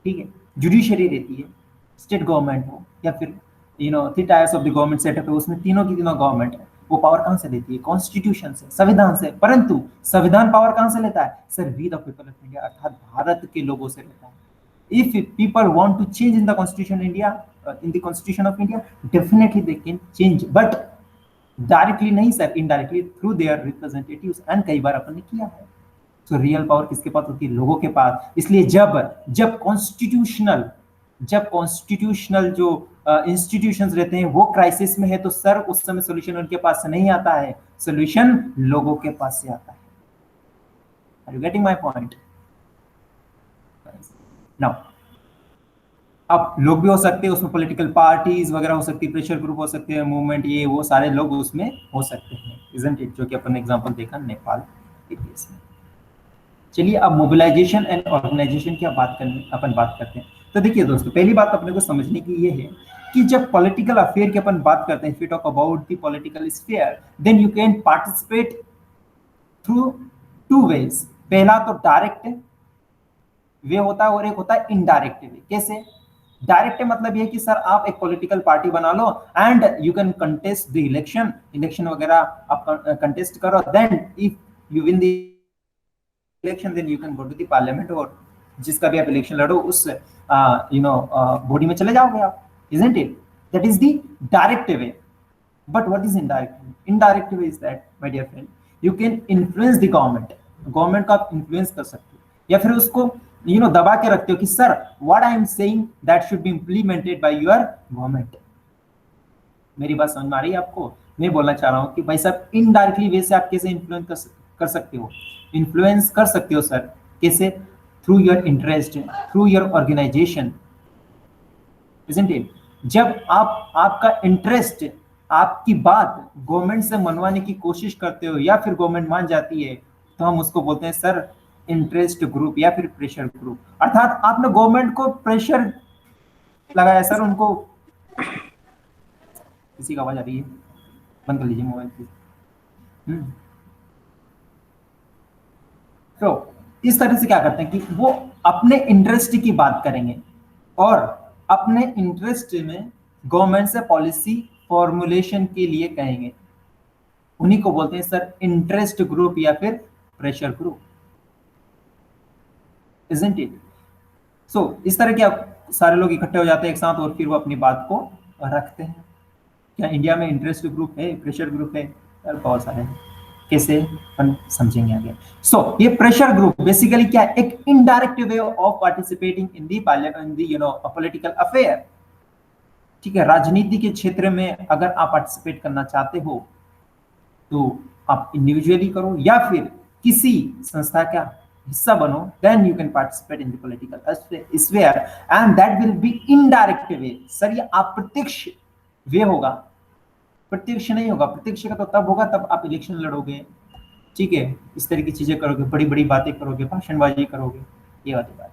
ठीक है, जुडिशरी रहती है, स्टेट गवर्नमेंट हो या फिर three tyres of the government setup है, उसमें तीनों की तीनों गवर्नमेंट है, वो पावर कहां से लेती है? कॉन्स्टिट्यूशन से, संविधान से। परंतु संविधान पावर कहां से लेता है sir? We the people of India, अर्थात भारत के लोगों से लेता है। If people want to change in the constitution India, in the constitution of India, definitely they can change, but directly नहीं sir, indirectly through their representatives. And कई बार अपन ने किया है। सो रियल पावर किसके पास होती है? लोगों के पास। इसलिए जब जब कॉन्स्टिट्यूशनल जो इंस्टीट्यूशंस रहते हैं वो क्राइसिस में है, तो सर उस समय सोल्यूशन उनके पास से नहीं आता है, सोल्यूशन लोगों के पास से आता है। Are you getting my point? Now अब लोग भी हो सकते हैं उसमें, पॉलिटिकल पार्टीज वगैरह हो सकती है, प्रेशर ग्रुप हो सकते हैं, मूवमेंट, ये वो सारे लोग उसमें हो सकते हैं, इजंट इट? जो कि अपन ने एग्जांपल देखा नेपाल के केस में। चलिए अब मोबिलाइजेशन एंड ऑर्गेनाइजेशन की अपन बात करते हैं। तो देखिए दोस्तों, पहली बात अपने को समझने की ये है कि जब पॉलिटिकल अफेयर की अपन बात करते हैं, if you talk about the political sphere, then you can participate through two ways. पहला तो डायरेक्ट वे होता है और एक होता है इनडायरेक्ट वे। कैसे? डायरेक्ट मतलब ये कि सर आप एक पॉलिटिकल पार्टी बना लो and you can contest the election वगैरह आप कंटेस्ट करो, then if you win the election then you can go to the parliament, और जिसका भी आप इलेक्शन लड़ो उस बॉडी में चले जाओगे आप, isn't it? That is the direct way. But what is indirect? Indirect way is that my dear friend, you can influence the government को आप इन्फ्लुएंस कर सकते हो, या फिर उसको दबा के रखते हो कि sir what I am saying that should be implemented by your government. मेरी बात समझ में आ रही है आपको? मैं बोलना चाह रहा हूं कि भाई साहब इनडायरेक्टली वे से आप कैसे इन्फ्लुएंस कर सकते हो? इन्फ्लुएंस कर सकते हो सर, कैसे? Through your interest, through your organisation, isn't it? जब आपका इंटरेस्ट, आपकी बात गवर्नमेंट से मनवाने की कोशिश करते हो या फिर गवर्नमेंट मान जाती है, तो हम उसको बोलते हैं सर इंटरेस्ट ग्रुप या फिर प्रेशर ग्रुप। अर्थात आपने गवर्नमेंट को प्रेशर लगाया सर, उनको। किसी का आवाज आ रही है? बंद कर लीजिए मोबाइल प्लीज। तो इस तरह से क्या करते हैं कि वो अपने इंटरेस्ट की बात करेंगे और अपने इंटरेस्ट में गवर्नमेंट से पॉलिसी फॉर्मुलेशन के लिए कहेंगे। उन्हीं को बोलते हैं सर इंटरेस्ट ग्रुप या फिर प्रेशर ग्रुप, इजंट इट? सो इस तरह के सारे लोग इकट्ठे हो जाते हैं एक साथ और फिर वो अपनी बात को रखते हैं। क्या इंडिया में इंटरेस्ट ग्रुप है, प्रेशर ग्रुप है? सर बहुत सारे हैं। कैसे? अपन समझेंगे आगे। सो ये प्रेशर ग्रुप बेसिकली क्या है? एक indirect way of participating in the political affair. ठीक है, राजनीति के क्षेत्र में अगर आप पार्टिसिपेट करना चाहते हो तो आप इंडिविजुअली करो या फिर किसी संस्था का हिस्सा बनो, then you can participate in the political sphere and that will be indirect way. Sir ये अप्रत्यक्ष वे होगा, प्रत्यक्ष नहीं होगा। प्रत्यक्ष का तो तब होगा तब आप इलेक्शन लड़ोगे, ठीक है, इस तरह की चीजें करोगे, बड़ी बड़ी बातें करोगे, भाषणबाजी करोगे, ये वाली बात।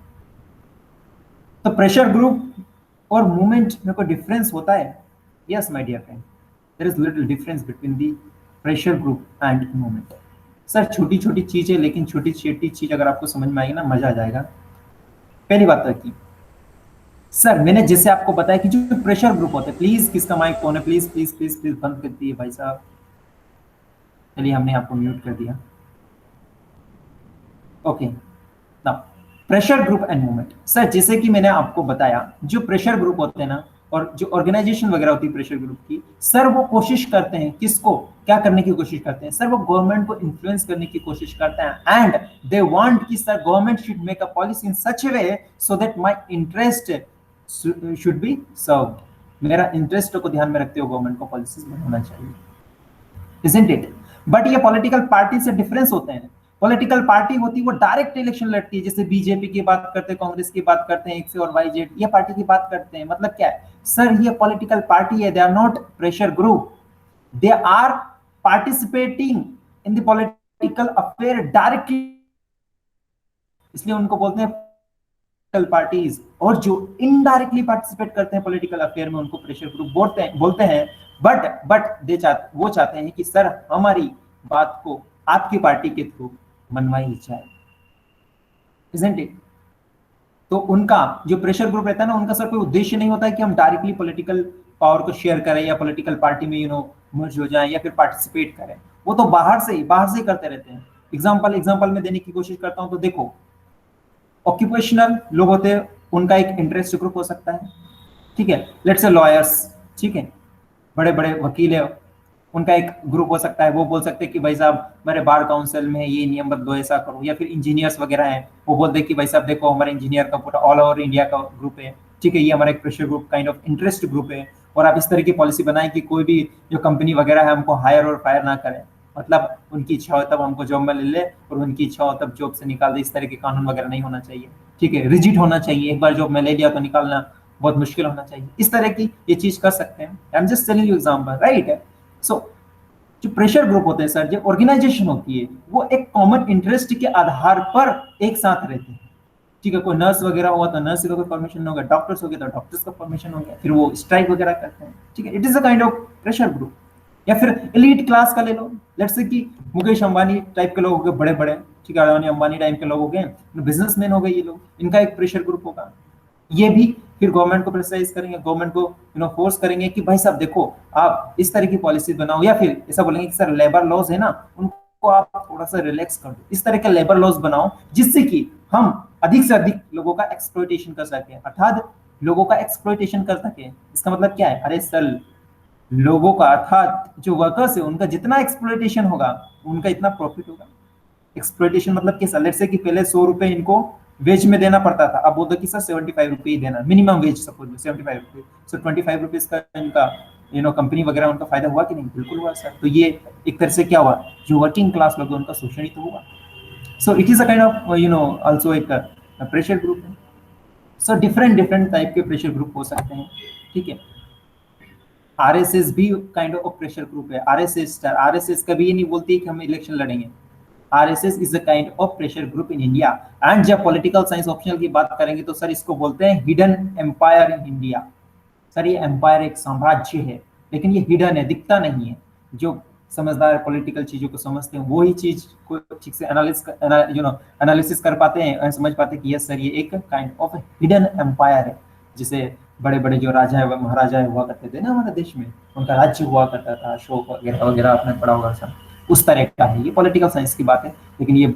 तो प्रेशर ग्रुप और मूवमेंट में कोई डिफरेंस होता है? Yes my dear friend, there is little difference between the pressure group and movement. Sir छोटी छोटी चीज है, लेकिन छोटी छोटी चीज अगर आपको समझ में आएगी ना, मजा आ जाएगा। पहली बात है कि सर मैंने जैसे आपको बताया कि जो प्रेशर ग्रुप होते हैं, प्लीज किसका माइक कौन है, प्लीज प्लीज प्लीज प्लीज बंद कर दिए भाई साहब। चलिए हमने आपको म्यूट कर दिया। Okay, now pressure group and movement. Sir जैसे कि मैंने आपको बताया, जो प्रेशर ग्रुप होते हैं ना, और जो ऑर्गेनाइजेशन वगैरह होती है प्रेशर ग्रुप की, सर वो कोशिश करते हैं किसको क्या करने की कोशिश करते हैं? सर वो गवर्नमेंट को इन्फ्लुएंस करने की कोशिश करते हैं एंड दे वांट कि sir government should make a policy in such way so that my interest should be serve. मेरा इंटरेस्ट को ध्यान में रखते हुए गवर्नमेंट को पॉलिसीज बनाना चाहिए, isn't it? बट ये पॉलिटिकल पार्टी से डिफरेंस होते हैं। पॉलिटिकल पार्टी होती है वो डायरेक्ट इलेक्शन लड़ती है, जैसे बीजेपी की बात करते हैं, कांग्रेस की बात करते हैं, एक्स और वाई जेड, ये पार्टी की बात करते हैं। मतलब क्या है सर, ये पॉलिटिकल पार्टी है, they are not pressure group, they are participating in the political affair directly, इसलिए उनको बोलते हैं पॉलिटिकल पार्टीज। और जो इनडायरेक्टली पार्टिसिपेट करते हैं पॉलिटिकल अफेयर में, उनको प्रेशर ग्रुप बोलते हैं। बट वो चाहते हैं कि सर हमारी बात को आपकी पार्टी के थ्रू मनवाई जाए, isn't it? तो उनका जो प्रेशर ग्रुप रहता है ना, उनका सर कोई उद्देश्य नहीं होता है कि हम डायरेक्टली पॉलिटिकल पावर को शेयर करें या पॉलिटिकल पार्टी में मर्ज हो जाए या फिर पार्टिसिपेट करें। वो तो बाहर से ही करते रहते हैं। एग्जाम्पल में देने की कोशिश करता हूं तो देखो, ऑक्यूपेशनल लोग होते हैं, उनका एक इंटरेस्ट ग्रुप हो सकता है, ठीक है, लेट्स से लॉयर्स, ठीक है, बड़े बड़े वकील है, उनका एक ग्रुप हो सकता है। वो बोल सकते हैं कि भाई साहब मेरे बार काउंसिल में ये नियम बदलो, ऐसा करो। या फिर इंजीनियर्स वगैरह हैं, वो बोलते हैं कि भाई साहब देखो हमारे इंजीनियर का पूरा ऑल ओवर इंडिया का ग्रुप है, ठीक है, ये हमारा एक pressure group kind of interest group है, और आप इस तरह की पॉलिसी बनाएं कि कोई भी जो कंपनी वगैरह है हमको हायर और फायर ना करें, मतलब उनकी इच्छा हो तब हमको जॉब में ले ले और उनकी इच्छा हो तब जॉब से निकाल दे। इस तरह के कानून वगैरह नहीं होना चाहिए, ठीक है, रिजिड होना चाहिए, एक बार जॉब में ले लिया तो निकालना बहुत मुश्किल होना चाहिए। इस तरह की ये चीज कर सकते हैं। I am just telling you example, right? So जो प्रेशर ग्रुप होते हैं सर, जो ऑर्गेनाइजेशन होती है, वो एक कॉमन इंटरेस्ट के आधार पर एक साथ रहते हैं, ठीक है। कोई नर्स वगैरह हुआ तो नर्स का कोई फॉर्मेशन होगा, डॉक्टर्स हो गए तो डॉक्टर्स का फॉर्मेशन हो गया, फिर वो स्ट्राइक वगैरह करते हैं, ठीक है। It is a kind of pressure group. या फिर एलीट क्लास का ले लो, लेट्स से कि मुकेश अंबानी टाइप के लोग हो गए, बड़े बड़े, ठीक है, अडानी अंबानी टाइप के लोग हो गए, बिजनेसमैन हो गए ये लोग, इनका एक प्रेशर ग्रुप होगा। ये भी फिर गवर्नमेंट को प्रेशराइज करेंगे, गवर्नमेंट को फोर्स करेंगे कि भाई साहब देखो आप इस तरह की पॉलिसी बनाओ, या फिर ऐसा बोलेंगे कि सर लेबर लॉज है ना, उनको आप थोड़ा सा रिलैक्स कर दो, इस तरह के लेबर लॉज बनाओ जिससे कि हम अधिक से अधिक लोगों का एक्सप्लॉइटेशन कर सके, अर्थात लोगों का एक्सप्लॉइटेशन कर सके। इसका मतलब क्या है? अरे सर लोगों का अर्थात जो वर्कर्स है उनका जितना एक्सप्लॉइटेशन होगा उनका इतना प्रॉफिट होगा। एक्सप्लॉइटेशन मतलब कैसा? लेट्स से कि पहले 100 रुपए इनको वेज में देना पड़ता था, अब बोल दो कि सर 75 रुपए ही देना, मिनिमम वेज सपोज 75 रुपए, सो 25 रुपीज का इनका कंपनी वगैरह उनका फायदा हुआ कि नहीं? बिल्कुल हुआ सर। तो ये एक तरह से क्या हुआ, जो वर्किंग क्लास लोग उनका शोषण ही तो हुआ। So it is a kind of also एक प्रेशर ग्रुप है। सो डिफरेंट डिफरेंट टाइप के प्रेशर ग्रुप हो सकते हैं, ठीक है। आरएसएस भी काइंड ऑफ प्रेशर ग्रुप है। आरएसएस कभी ये नहीं बोलती कि हम इलेक्शन लड़ेंगे। RSS is a kind of pressure group in India. And जब पॉलिटिकल साइंस ऑप्शनल की बात करेंगे तो सर इसको बोलते हैं hidden empire in India. Sir ये एम्पायर एक साम्राज्य है, लेकिन ये हिडन है, दिखता नहीं है। जो समझदार पॉलिटिकल चीजों को समझते हैं वो ही चीज को ठीक से एनालिसिस कर पाते हैं, समझ पाते हैं कि यस सर ये एक काइंड ऑफ हिडन एम्पायर है। जिसे बड़े बड़े जो राजा है महाराजा हुआ करते थे ना हमारे देश में, उनका राज्य हुआ करता था, अशोक वगैरह वगैरह आपने पढ़ा होगा सर, उस तरह का है। ये पॉलिटिकल साइंस की बात है, लेकिन ये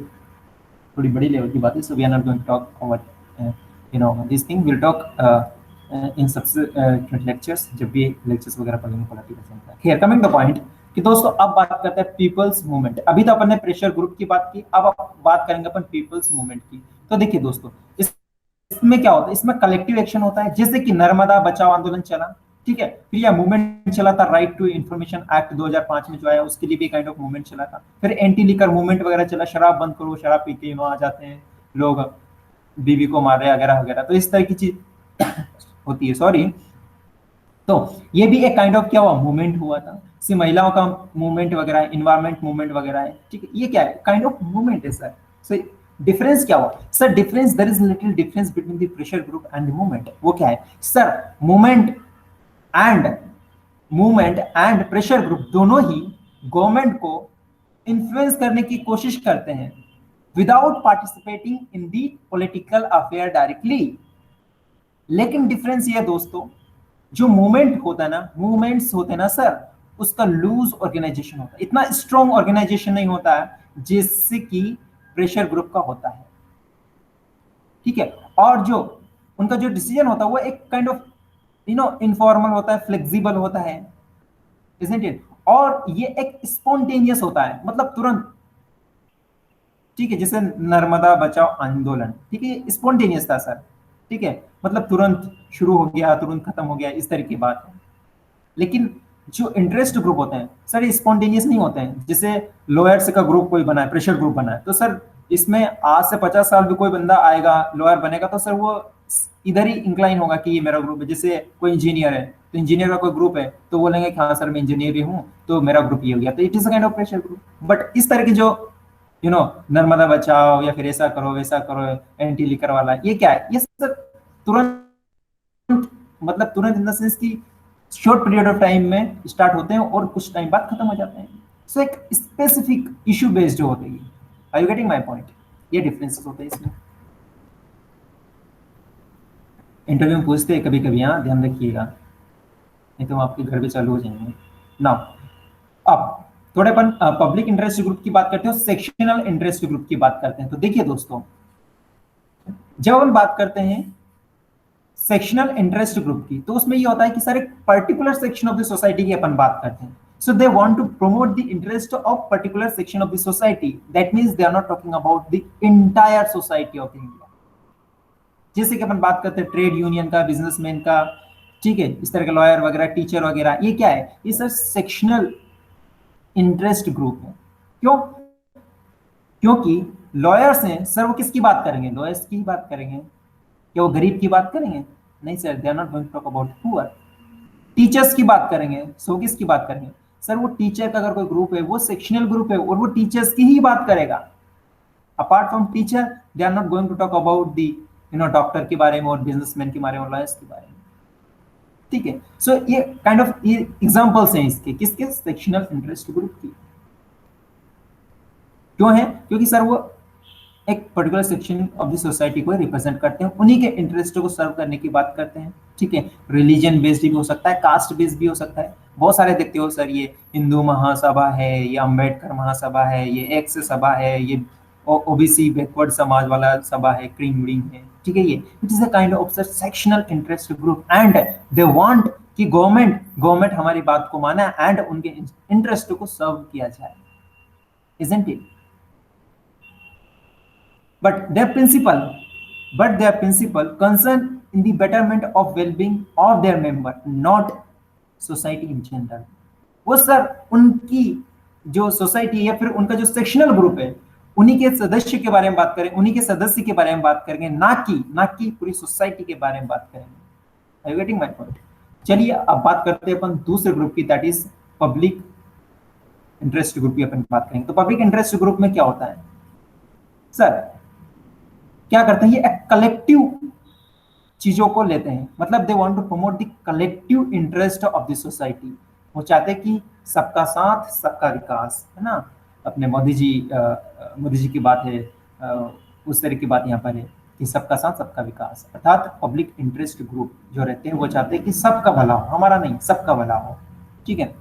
थोड़ी बड़ी लेवल की बात है। So we are not going to talk about this thing, will talk in subsequent lectures, जब भी लेक्चर्स वगैरह पढ़ेंगे पॉलिटिकल साइंस का। खैर कमिंग द पॉइंट कि दोस्तों अब बात करते हैं पीपल्स मूवमेंट। अभी तो अपन ने प्रेशर ग्रुप की बात की, अब बात करेंगे अपन पीपल्स मूवमेंट की। तो देखिए दोस्तों, इसमें क्या होता है, इसमें कलेक्टिव एक्शन होता है। जैसे कि नर्मदा बचाओ आंदोलन चला, ठीक है। फिर यह मूवमेंट चला था राइट टू इंफॉर्मेशन एक्ट 2005 में जो आया, उसके लिए भी काइंड ऑफ मूवमेंट चला था। फिर एंटी लिकर मूवमेंट वगैरह चला, शराब बंद करो, शराब पी के आ जाते हैं लोग, बीवी को मार रहे वगैरह वगैरह, तो इस तरह की चीज होती है, सॉरी। तो ये भी एक काइंड ऑफ क्या हुआ, मूवमेंट हुआ था। से महिलाओं का मूवमेंट वगैरह है, इन्वायरमेंट मूवमेंट वगैरह है, ठीक है। ये क्या है, काइंड ऑफ मूवमेंट है सर। सो डिफरेंस क्या हुआ sir, difference, there is little difference between the pressure group and the movement. वो क्या है sir, and movement and pressure group दोनों ही गवर्नमेंट को इन्फ्लुएंस करने की कोशिश करते हैं without participating in the political affair directly. लेकिन डिफरेंस ये है दोस्तों, जो मूवमेंट होता है ना, मूवमेंट्स होते हैं ना सर, उसका लूज ऑर्गेनाइजेशन होता है, इतना स्ट्रॉन्ग ऑर्गेनाइजेशन नहीं होता है जिससे कि प्रेशर ग्रुप का होता है, ठीक है। और जो उनका जो डिसीजन होता है वो एक काइंड ऑफ इनफॉर्मल होता है, फ्लेक्सिबल होता है, isn't it? और ये एक स्पॉन्टेनियस होता है, मतलब तुरंत, ठीक है। जैसे नर्मदा बचाओ आंदोलन, ठीक है, स्पॉन्टेनियस था सर, ठीक है, मतलब तुरंत शुरू हो गया, तुरंत खत्म हो गया, इस तरह की बात है। लेकिन जो इंटरेस्ट ग्रुप होते हैं सर, ये स्पॉन्टेनियस नहीं होते हैं। जैसे लोयर्स का ग्रुप कोई बना है, प्रेशर ग्रुप बना है, तो सर इसमें आज से 50 साल भी कोई बंदा आएगा लॉयर बनेगा, तो सर वो इधर ही इंक्लाइन होगा कि ये मेरा ग्रुप है। जैसे कोई इंजीनियर है, तो इंजीनियर का कोई ग्रुप है, तो बोलेंगे कि हाँ सर मैं इंजीनियर ही हूँ, तो मेरा ग्रुप ये हो गया, तो it is kind of pressure group. But इस तरह के जो नर्मदा बचाओ या फिर ऐसा करो वैसा करो, एंटी लिकर वाला, ये क्या है, ये सर तुरंत, मतलब तुरंत इन द सेंस की शॉर्ट पीरियड ऑफ टाइम में स्टार्ट होते हैं और कुछ टाइम बाद खत्म हो जाते हैं। सो एक स्पेसिफिक इशू बेस्ड होते हैं। Are you getting my point? ये डिफरेंसेस होते हैं इसमें। इंटरव्यू में पूछते हैं कभी कभी, हाँ ध्यान रखिएगा, नहीं तो आपके घर पे चालू हो जाएंगे ना। अब थोड़े अपन पब्लिक इंटरेस्ट ग्रुप की बात करते हैं, सेक्शनल इंटरेस्ट ग्रुप की बात करते हैं। तो देखिए दोस्तों, जब हम बात करते हैं सेक्शनल इंटरेस्ट ग्रुप की, तो उसमें ये होता है कि सर एक particular section of the society की अपन बात करते हैं। So they want to promote the interest of particular section of the society. That means they are not talking about the entire society of India. जैसे कि अपन बात करते हैं ट्रेड यूनियन का, बिजनेसमैन का, ठीक है, इस तरह के लॉयर वगैरह, टीचर वगैरह, ये क्या है, ये सर सेक्शनल इंटरेस्ट ग्रुप है। क्यों? क्योंकि लॉयर्स हैं सर, वो किसकी बात करेंगे, लॉयर्स की बात करेंगे। क्या वो गरीब की बात करेंगे? नहीं sir, they are not going to talk about poor. Teachers की बात करेंगे, सो किसकी बात करेंगे सर, वो टीचर का अगर कोई ग्रुप है, वो सेक्शनल ग्रुप है और वो टीचर्स की ही बात करेगा। Apart from teacher they are not going to talk about the doctor के बारे में और बिजनेसमैन के बारे में और लॉयर्स के बारे में, ठीक है। सो ये काइंड ऑफ ये एग्जांपल्स हैं इसके, किसके, सेक्शनल इंटरेस्ट ग्रुप की। क्यों है? क्योंकि सर वो एक particular section of the society को रिप्रेजेंट करते हैं, उन्हीं के इंटरेस्ट को सर्व करने की बात करते हैं, ठीक है। रिलीजन बेस्ड भी हो सकता है, कास्ट बेस्ड भी हो सकता है, बहुत सारे देखते हो सर, ये हिंदू महासभा है, ये अंबेडकर महासभा है, ये एक्स सभा है, ये ओबीसी बैकवर्ड समाज वाला सभा है, क्रीम विंग है, ठीक है। ये it is a kind of sir sectional interest group and they want कि गवर्नमेंट हमारी बात को माने एंड उनके इंटरेस्ट को सर्व किया जाए, isn't it? but their principle concern in the betterment of well-being of their member, not society in general. वो सर उनकी जो सोसाइटी या फिर उनका जो सेक्शनल ग्रुप है, उन्हीं के सदस्य के बारे में बात करें, उन्हीं के सदस्य के बारे में बात करेंगे, ना कि पूरी सोसाइटी के बारे में बात करेंगे। Are you getting my point? चलिए अब बात करते हैं अपन दूसरे ग्रुप की, that is public interest group की अपन बात करेंगे। तो पब्लिक इंटरेस्ट ग्रुप में क्या होता है सर, क्या करते हैं, ये कलेक्टिव चीजों को लेते हैं, मतलब they want to promote the collective interest of the society. वो चाहते हैं कि सबका साथ सबका विकास, है ना। अपने मोदी जी की बात है, उस तरह की बात यहाँ पर है कि सबका साथ सबका विकास, अर्थात पब्लिक इंटरेस्ट ग्रुप जो रहते हैं वो चाहते हैं कि सबका भला हो, हमारा नहीं, सबका भला हो, ठीक है।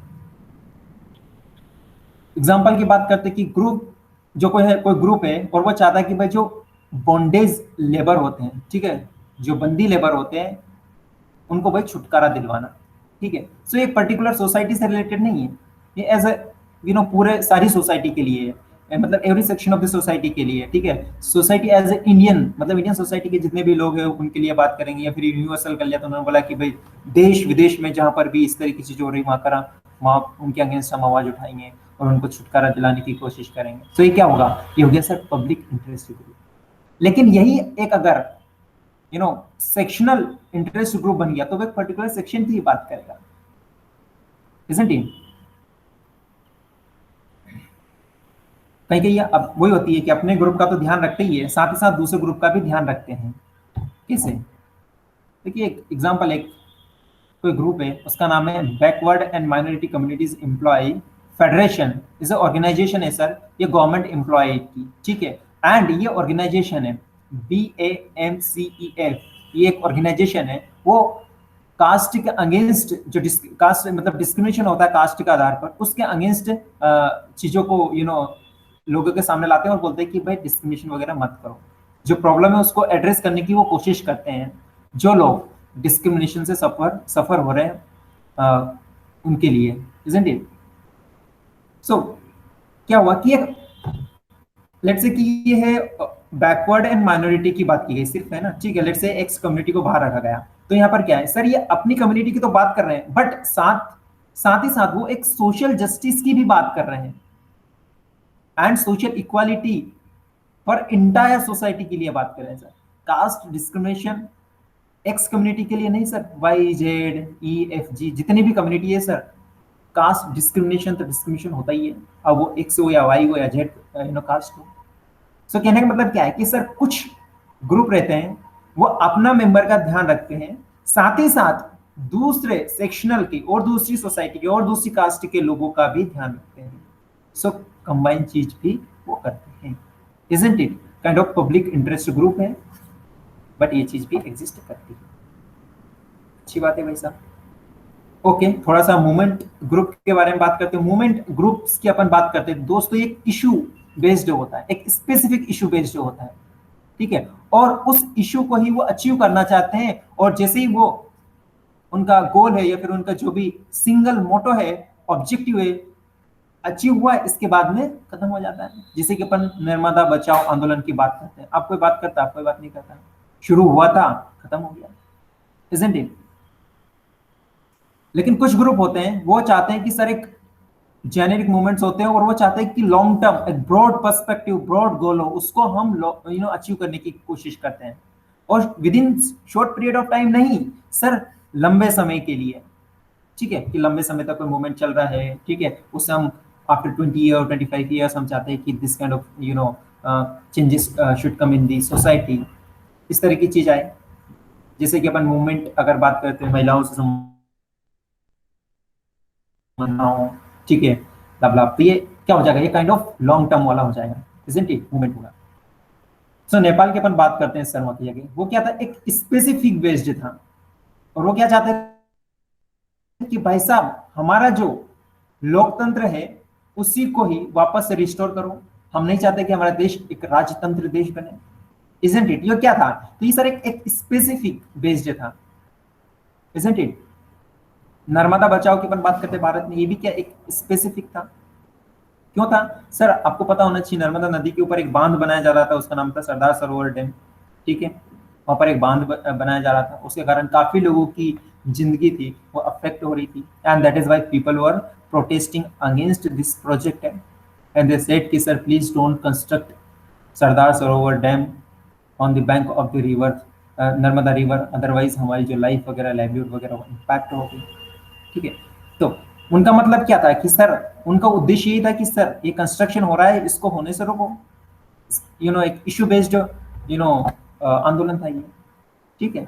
एग्जाम्पल की बात करते हैं कि ग्रुप जो कोई ग्रुप है और वो चाहता है कि भाई जो बॉन्डेज लेबर होते हैं, ठीक है, जो बंदी लेबर होते हैं उनको भाई छुटकारा दिलवाना, ठीक है। सो एक पर्टिकुलर सोसाइटी से रिलेटेड नहीं है, ये एज पूरे सारी सोसाइटी के लिए है मतलब every section of the society के लिए, ठीक है। सोसाइटी एज ए इंडियन, मतलब इंडियन सोसाइटी के जितने भी लोग हैं उनके लिए बात करेंगे, या फिर यूनिवर्सल कर लिया तो उन्होंने बोला कि भाई देश विदेश में जहां पर भी इस तरह की चीजें हो रही वहां करा, वहां उनके अगेंस्ट हम आवाज उठाएंगे और उनको छुटकारा दिलाने की कोशिश करेंगे। तो ये क्या होगा, ये हो गया सर पब्लिक इंटरेस्ट ग्रुप। लेकिन यही एक अगर सेक्शनल इंटरेस्ट ग्रुप बन गया तो वो एक पर्टिकुलर सेक्शन की बात करेगा, isn't it? कहीं कहीं अब वही होती है कि अपने ग्रुप का तो ध्यान रखते ही है, साथ ही साथ दूसरे ग्रुप का भी ध्यान रखते हैं। कैसे? देखिए एक एग्जांपल, एक कोई ग्रुप है उसका नाम है backward and minority communities employ federation, is organisation है सर, ये गवर्नमेंट एम्प्लॉय की, ठीक है। एंड ये ऑर्गेनाइजेशन है BAMCEF, ये एक ऑर्गेनाइजेशन है, वो कास्ट के अगेंस्ट जो कास्ट मतलब डिस्क्रिमिनेशन होता है कास्ट के आधार पर, उसके अगेंस्ट चीजों को लोगों के सामने लाते हैं और बोलते हैं कि भाई डिस्क्रिमिनेशन वगैरह मत करो। जो प्रॉब्लम है उसको एड्रेस करने की वो कोशिश करते हैं, जो लोग डिस्क्रिमिनेशन से सफर हो रहे हैं उनके लिए, isn't it? सो क्या हुआ कि एक लेट्स से कि ये है बैकवर्ड एंड माइनॉरिटी की बात की गई सिर्फ, है ना, ठीक है। लेट्स से एक्स कम्युनिटी को बाहर रखा गया, तो यहाँ पर क्या है सर, ये अपनी कम्युनिटी की तो बात कर रहे हैं, बट साथ ही साथ वो एक सोशल जस्टिस की भी बात कर रहे हैं and social equality for entire society के लिए बात कर रहे हैं sir. Caste discrimination x community के लिए नहीं सर, YZ EFG जितनी भी कम्युनिटी है सर, कास्ट डिस्क्रिमिनेशन तो डिस्क्रिमिनेशन होता ही है, अब वो एक्स हो या वाई हो या जेड कास्ट हो। सो कहने का मतलब क्या है कि सर कुछ ग्रुप रहते हैं वो अपना मेंबर का ध्यान रखते हैं, साथ ही साथ दूसरे सेक्शनल की और दूसरी सोसाइटी के और दूसरी कास्ट के लोगों का भी ध्यान रखते हैं। सो कंबाइन चीज भी वो करते हैं, isn't it? Kind of public interest group है, बट ये चीज भी एग्जिस्ट करती है। अच्छी बात है भाई साहब। ओके, थोड़ा सा मूवमेंट ग्रुप के बारे में बात करते हैं। मूवमेंट ग्रुप्स की अपन बात करते हैं दोस्तों, एक इशू बेस्ड होता है, एक स्पेसिफिक इशू बेस्ड होता है, ठीक है। और उस इशू को ही वो अचीव करना चाहते हैं, और जैसे ही वो उनका गोल है या फिर उनका जो भी सिंगल मोटो है, ऑब्जेक्टिव है, अचीव हुआ है, इसके बाद में खत्म हो जाता है। जैसे कि अपन नर्मदा बचाओ आंदोलन की बात करते हैं, आप कोई बात करता, आप कोई बात नहीं करता, शुरू हुआ था खत्म हो गया, isn't it? लेकिन कुछ ग्रुप होते हैं वो चाहते हैं कि सर एक जेनेरिक मूवमेंट्स होते हैं और वो चाहते हैं कि लॉन्ग टर्म एक ब्रॉड पर्सपेक्टिव ब्रॉड गोल हो, उसको हम अचीव करने की कोशिश करते हैं, और with in short period of time नहीं सर, लंबे समय के लिए, ठीक है, कि लंबे समय तक कोई मूवमेंट चल रहा है, ठीक है, उससे हम आफ्टर 20 ईयर 25 ईयर्स हम चाहते हैं कि this kind of changes should come in the society, इस तरह की चीज आए। जैसे कि अपन मूवमेंट अगर बात करते हैं महिलाओं से हो, ठीक है, तो ये क्या हो जाएगा, ये काइंड ऑफ लॉन्ग टर्म वाला हो जाएगा, isn't it? मूवमेंट होगा। सो नेपाल की अपन बात करते हैं शर्मा की जगह, वो क्या था, एक स्पेसिफिक बेस्ड था, और वो क्या चाहते थे कि भाई साहब हमारा जो लोकतंत्र है उसी को ही वापस से रिस्टोर करो, हम नहीं चाहते कि हमारा देश एक राजतंत्र देश बने, isn't it? ये क्या था, तो ये सर एक स्पेसिफिक बेस्ड था, isn't it? नर्मदा बचाओ की अपन बात करते हैं भारत में, ये भी क्या एक स्पेसिफिक था। क्यों था सर, आपको पता होना चाहिए, नर्मदा नदी के ऊपर एक बांध बनाया जा रहा था, उसका नाम था सरदार सरोवर डैम, ठीक है। वहां पर एक बांध बनाया जा रहा था, उसके कारण काफी लोगों की जिंदगी थी वो अफेक्ट हो रही थी, and that is why people were protesting against this project, and they said कि sir please don't construct Sardar Sarovar dam on the bank of the river Narmada river, otherwise हमारी जो लाइफ वगैरह लाइवलीहुड वगैरह इम्पैक्ट होगी, ठीक है। तो उनका मतलब क्या था कि सर उनका उद्देश्य यही था कि सर ये कंस्ट्रक्शन हो रहा है, इसको होने से रोको, एक इशू बेस्ड आंदोलन था ये, ठीक है।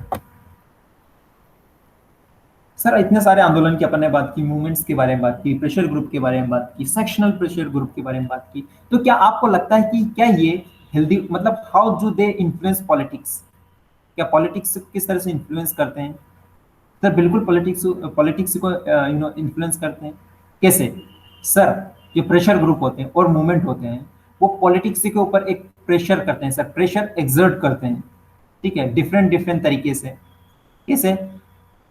सर इतने सारे आंदोलन की अपन ने बात की, मूवमेंट्स के बारे में बात की, प्रेशर ग्रुप के बारे में बात की, सेक्शनल प्रेशर ग्रुप के बारे में बात की, तो क्या आपको लगता है कि क्या ये हेल्दी, मतलब how do they influence politics, क्या पॉलिटिक्स किस तरह से इन्फ्लुएंस करते हैं सर? बिल्कुल पॉलिटिक्स को इन्फ्लुएंस करते हैं। कैसे सर? ये प्रेशर ग्रुप होते हैं और मूवमेंट होते हैं, वो पॉलिटिक्स के ऊपर एक प्रेशर करते हैं सर, प्रेशर एक्सर्ट करते हैं, ठीक है, डिफरेंट डिफरेंट तरीके से। कैसे?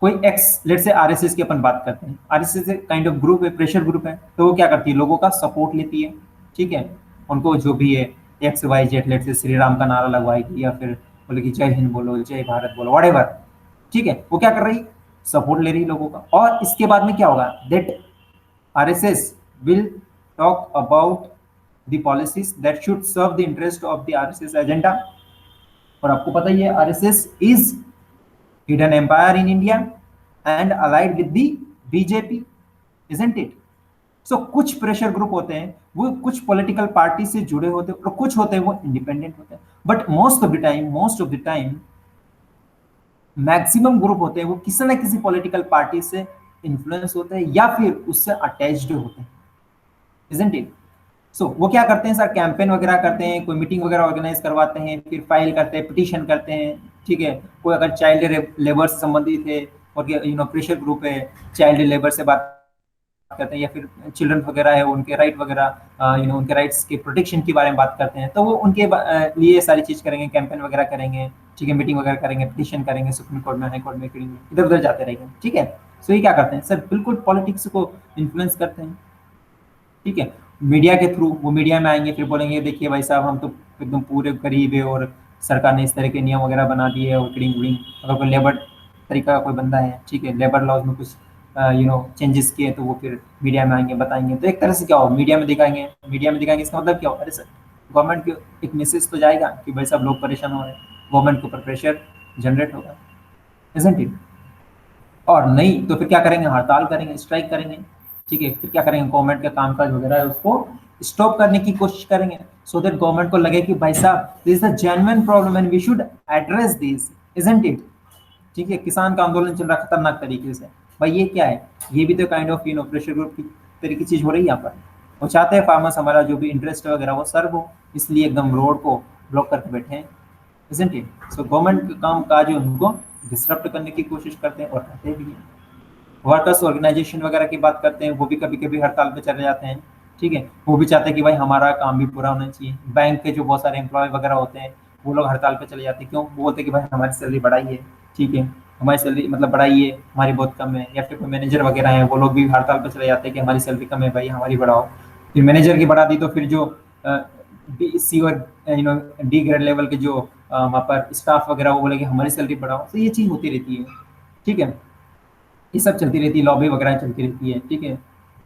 कोई एक्स लेट से आरएसएस की अपन बात करते हैं, आरएसएस काइंड ऑफ ग्रुप है, प्रेशर ग्रुप है, तो वो क्या करती है, लोगों का सपोर्ट लेती है, ठीक है, उनको जो भी है XYZ लेट से श्री राम का नारा लगवाएगी या फिर बोले कि जय हिंद बोलो, जय भारत बोलो, व्हाटएवर, ठीक है, वो क्या कर रही, सपोर्ट ले रही लोगों का। और इसके बाद में क्या होगा, that RSS will talk about the policies that should serve the interest of the RSS agenda. और आपको पता ही है RSS is hidden empire in India and allied with the BJP, isn't it. So कुछ प्रेशर ग्रुप होते हैं वो कुछ पॉलिटिकल पार्टी से जुड़े होते हैं और कुछ होते हैं वो इंडिपेंडेंट होते हैं, but most of the time maximum group होते हैं वो किसी ना किसी पॉलिटिकल पार्टी से इन्फ्लुएंस होते हैं या फिर उससे अटैच्ड होते हैं, इजंट इट। सो वो क्या करते हैं सर, कैंपेन वगैरह करते हैं, कोई मीटिंग वगैरह ऑर्गेनाइज करवाते हैं, फिर फाइल करते हैं, पिटीशन करते हैं, ठीक है। कोई अगर चाइल्ड लेबर से संबंधित है और प्रेशर ग्रुप है, चाइल्ड लेबर से बात करते हैं या फिर चिल्ड्रन वगैरह है उनके राइट वगैरह उनके राइट्स के प्रोटेक्शन के बारे में बात करते हैं, तो वो उनके लिए सारी चीज करेंगे, कैंपेन वगैरह करेंगे, ठीक है, मीटिंग वगैरह करेंगे, पिटीशन करेंगे, सुप्रीम कोर्ट में, हाई कोर्ट में करेंगे, इधर उधर जाते रहेंगे, ठीक है। सो ये क्या करते हैं सर, बिल्कुल पॉलिटिक्स को इन्फ्लुएंस करते हैं, ठीक है। मीडिया के थ्रू वो मीडिया में आएंगे, फिर बोलेंगे देखिए भाई साहब हम तो एकदम पूरे गरीब है और सरकार ने इस तरह के नियम वगैरह बना दिए और किडिंग विडिंग, अगर कोई लेबर तरीका का कोई बंदा है, ठीक है, लेबर लॉज में कुछ चेंजेस किए तो वो फिर मीडिया में आएंगे बताएंगे, तो एक तरह से क्या हो, मीडिया में दिखाएंगे, इसका मतलब क्या हो, अरे सर गवर्नमेंट के एक मैसेज तो जाएगा कि भाई साहब लोग परेशान हो रहे हैं, गवर्नमेंट के ऊपर प्रेशर जनरेट होगा, इजंट इट। और नहीं तो फिर क्या करेंगे, हड़ताल करेंगे, स्ट्राइक करेंगे, ठीक है, फिर क्या करेंगे, गवर्नमेंट का कामकाज वगैरह है उसको स्टॉप करने की कोशिश करेंगे, सो दैट गवर्नमेंट को लगे कि भाई साहब this is a genuine problem and we should address this, isn't it, ठीक है। किसान का आंदोलन चल रहा खतरनाक तरीके से, भाई ये क्या है, ये भी तो काइंड ऑफ प्रेशर ग्रुप की तरीके की चीज हो रही है यहाँ पर। वो चाहते हैं फार्मर्स हमारा जो भी इंटरेस्ट वगैरह वो सर्व हो, इसलिए एकदम रोड को ब्लॉक करके बैठे हैं, इजंट इट। सो गवर्नमेंट का काम काज है उनको डिसरप्ट करने की कोशिश करते हैं और करते भी हैं। वर्कर्स ऑर्गेनाइजेशन वगैरह की बात करते हैं, वो भी कभी कभी हड़ताल पे चले जाते हैं, ठीक है, वो भी चाहते हैं कि भाई हमारा काम भी पूरा होना चाहिए। बैंक के जो बहुत सारे एम्प्लॉय वगैरह होते हैं वो लोग हड़ताल पे चले जाते हैं, क्यों, वो बोलते हैं कि भाई हमारी सैलरी बढ़ाइए, ठीक है, हमारी सैलरी मतलब बढ़ाइए, हमारी बहुत कम है। या फिर कोई मैनेजर वगैरह है वो लोग भी हड़ताल पे चले जाते हैं कि हमारी सैलरी कम है भाई, हमारी बढ़ाओ। फिर मैनेजर की बढ़ा दी तो फिर जो सी और डी ग्रेड लेवल के जो वहाँ पर स्टाफ वगैरह वो बोले कि हमारी सैलरी बढ़ाओ, तो ये चीज़ होती रहती है, ठीक है, ये सब चलती रहती है, लॉबी वगैरह चलती रहती है, ठीक है,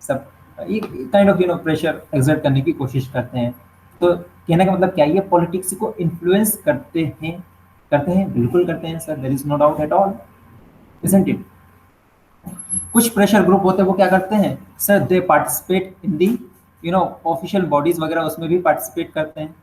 सब ये काइंड ऑफ प्रेशर एक्सर्ट करने की कोशिश करते हैं। तो कहने का मतलब क्या, ये पॉलिटिक्स को इन्फ्लुएंस करते हैं बिल्कुल करते हैं sir, there is no doubt at all, isn't it. कुछ प्रेशर ग्रुप होते हैं वो क्या करते हैं sir, they participate in the official bodies वगैरह, उसमें भी पार्टिसिपेट करते हैं।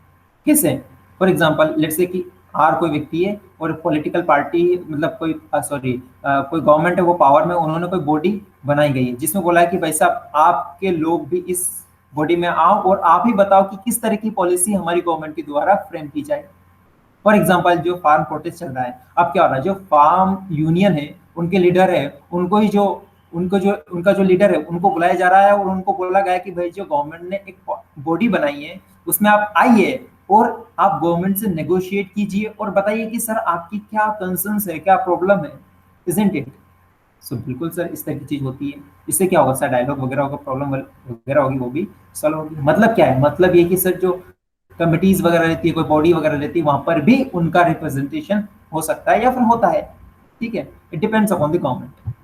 कैसे, फॉर एग्जांपल लेट्स से कि कोई व्यक्ति है और पॉलिटिकल पार्टी मतलब कोई कोई गवर्नमेंट है वो पावर में, उन्होंने कोई बॉडी बनाई गई है जिसमें बोला है कि भाई साहब आपके लोग भी इस बॉडी में आओ और आप ही बताओ कि किस तरह की पॉलिसी हमारी गवर्नमेंट के द्वारा फ्रेम की जाए। फॉर एग्जाम्पल जो फार्म प्रोटेस्ट चल रहा है, अब क्या हो रहा है, जो फार्म यूनियन है उनके लीडर है, उनका जो लीडर है उनको बुलाया जा रहा है और उनको बोला गया है कि भाई जो गवर्नमेंट ने एक बॉडी बनाई है उसमें आप आइए और आप गवर्नमेंट से नेगोशिएट कीजिए और बताइए कि सर आपकी क्या कंसर्न्स है, क्या प्रॉब्लम है, इजंट इट। सो बिल्कुल सर इस तरह की चीज होती है, इससे क्या होगा सर, डायलॉग वगैरह होगा, प्रॉब्लम वगैरह होगी वो भी सॉल्व होगी। मतलब क्या है, मतलब ये कि सर जो कमिटीज वगैरह रहती है, कोई बॉडी वगैरह रहती है, वहां पर भी उनका रिप्रेजेंटेशन हो सकता है या फिर होता है, ठीक है, it depends upon the government.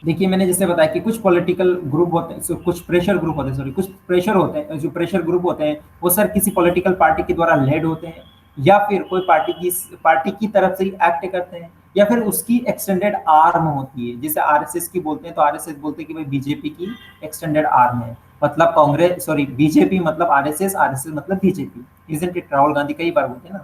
देखिए मैंने जैसे बताया कि कुछ पॉलिटिकल ग्रुप होते हैं, कुछ प्रेशर ग्रुप होते हैं, सॉरी कुछ प्रेशर होते हैं, जो प्रेशर ग्रुप होते हैं वो सर किसी पॉलिटिकल पार्टी के द्वारा लेड होते हैं या फिर कोई पार्टी की तरफ से एक्ट करते हैं या फिर उसकी एक्सटेंडेड आर्म होती है, जैसे आरएसएस की बोलते हैं तो आरएसएस बोलते हैं कि भाई बीजेपी की एक्सटेंडेड आर्म है, मतलब कांग्रेस सॉरी बीजेपी मतलब आरएसएस, आरएसएस मतलब BJP, isn't it. Rahul Gandhi कई बार बोलते हैं ना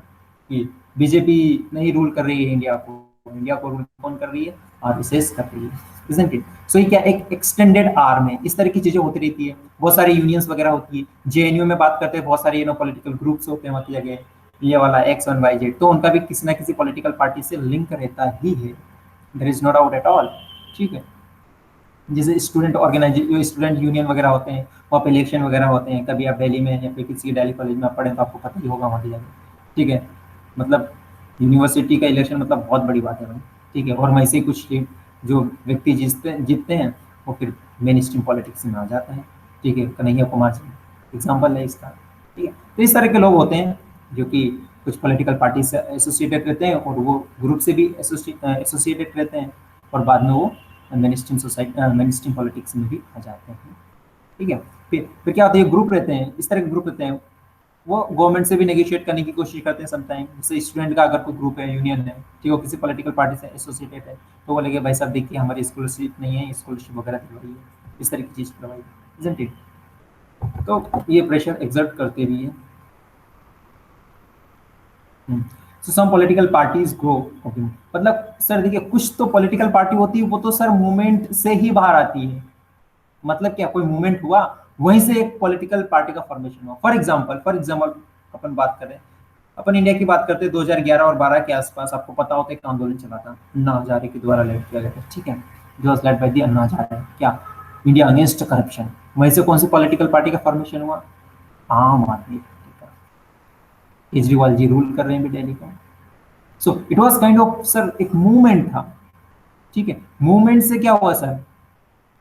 कि बीजेपी नहीं रूल कर रही है इंडिया को, इंडिया को रूल कौन कर रही है, आरएसएस कर रही है, isn't it? So ये क्या एक एक्सटेंडेड आर्म है, इस तरह की चीजें होती रहती है, बहुत सारी यूनियंस वगैरह होती है। जेएनयू में बात करते हैं, बहुत सारे पॉलिटिकल ग्रुप्स होते हैं वहाँ की जगह, ये वाला XYZ, तो उनका भी किसी ना किसी पॉलिटिकल पार्टी से लिंक रहता ही है, there is no doubt at all, ठीक है। जैसे स्टूडेंट यूनियन वगैरह होते हैं, वहाँ पे इलेक्शन वगैरह होते हैं, कभी आप दिल्ली में या फिर किसी दिल्ली कॉलेज में आप पढ़ें तो आपको पता ही होगा वहाँ की जगह, ठीक है, मतलब यूनिवर्सिटी का इलेक्शन मतलब बहुत बड़ी बात है भाई, ठीक है। और वैसे ही कुछ जो व्यक्ति जीतते हैं वो फिर मेन स्ट्रीम पॉलिटिक्स में आ जाता है। ठीक है, कन्हैया कुमार जी एग्जाम्पल है इसका। ठीक है, तो इस तरह के लोग होते हैं जो कि कुछ पॉलिटिकल पार्टी से एसोसिएटेड रहते हैं और वो ग्रुप से भी एसोसिएटेड रहते हैं, और बाद में वो मेन स्ट्रीम पॉलिटिक्स में भी आ जाते हैं। ठीक है, फिर क्या होता है, ग्रुप रहते हैं, इस तरह के ग्रुप रहते हैं, वो गवर्नमेंट से भी नेगोशिएट करने की कोशिश करते हैं समटाइम। जैसे स्टूडेंट का अगर कोई ग्रुप है, यूनियन है, ठीक, वो किसी पॉलिटिकल पार्टी से एसोसिएटेड है, तो वो लगे भाई साहब देखिए हमारी स्कॉलरशिप नहीं है, स्कॉलरशिप वगैरह दिलवाइए, इस तरह की चीज़ करवाइए, इजंट इट। तो ये प्रेशर एग्जर्ट करते भी है। So some political parties grow. Okay, मतलब सर देखिए कुछ तो पॉलिटिकल पार्टी होती है वो तो सर मूवमेंट से ही बाहर आती है। मतलब क्या, कोई मूवमेंट हुआ वहीं से एक पॉलिटिकल पार्टी का फॉर्मेशन हुआ। फॉर एग्जांपल अपन बात करें, अपन इंडिया की बात करते हैं 2011 और 12 के आसपास, आपको पता होता है एक आंदोलन चला था, अन्ना हजारे के द्वारा लेड किया गया था। ठीक है, जो was led by the Anna Hazare, क्या, इंडिया अगेंस्ट करप्शन। वहीं से कौन सी पॉलिटिकल पार्टी का फॉर्मेशन हुआ? आम आदमी पार्टी का। केजरीवाल जी रूल कर रहे हैं भी दिल्ली का। सो it was kind of sir एक मूवमेंट था। ठीक है, मूवमेंट से क्या हुआ सर?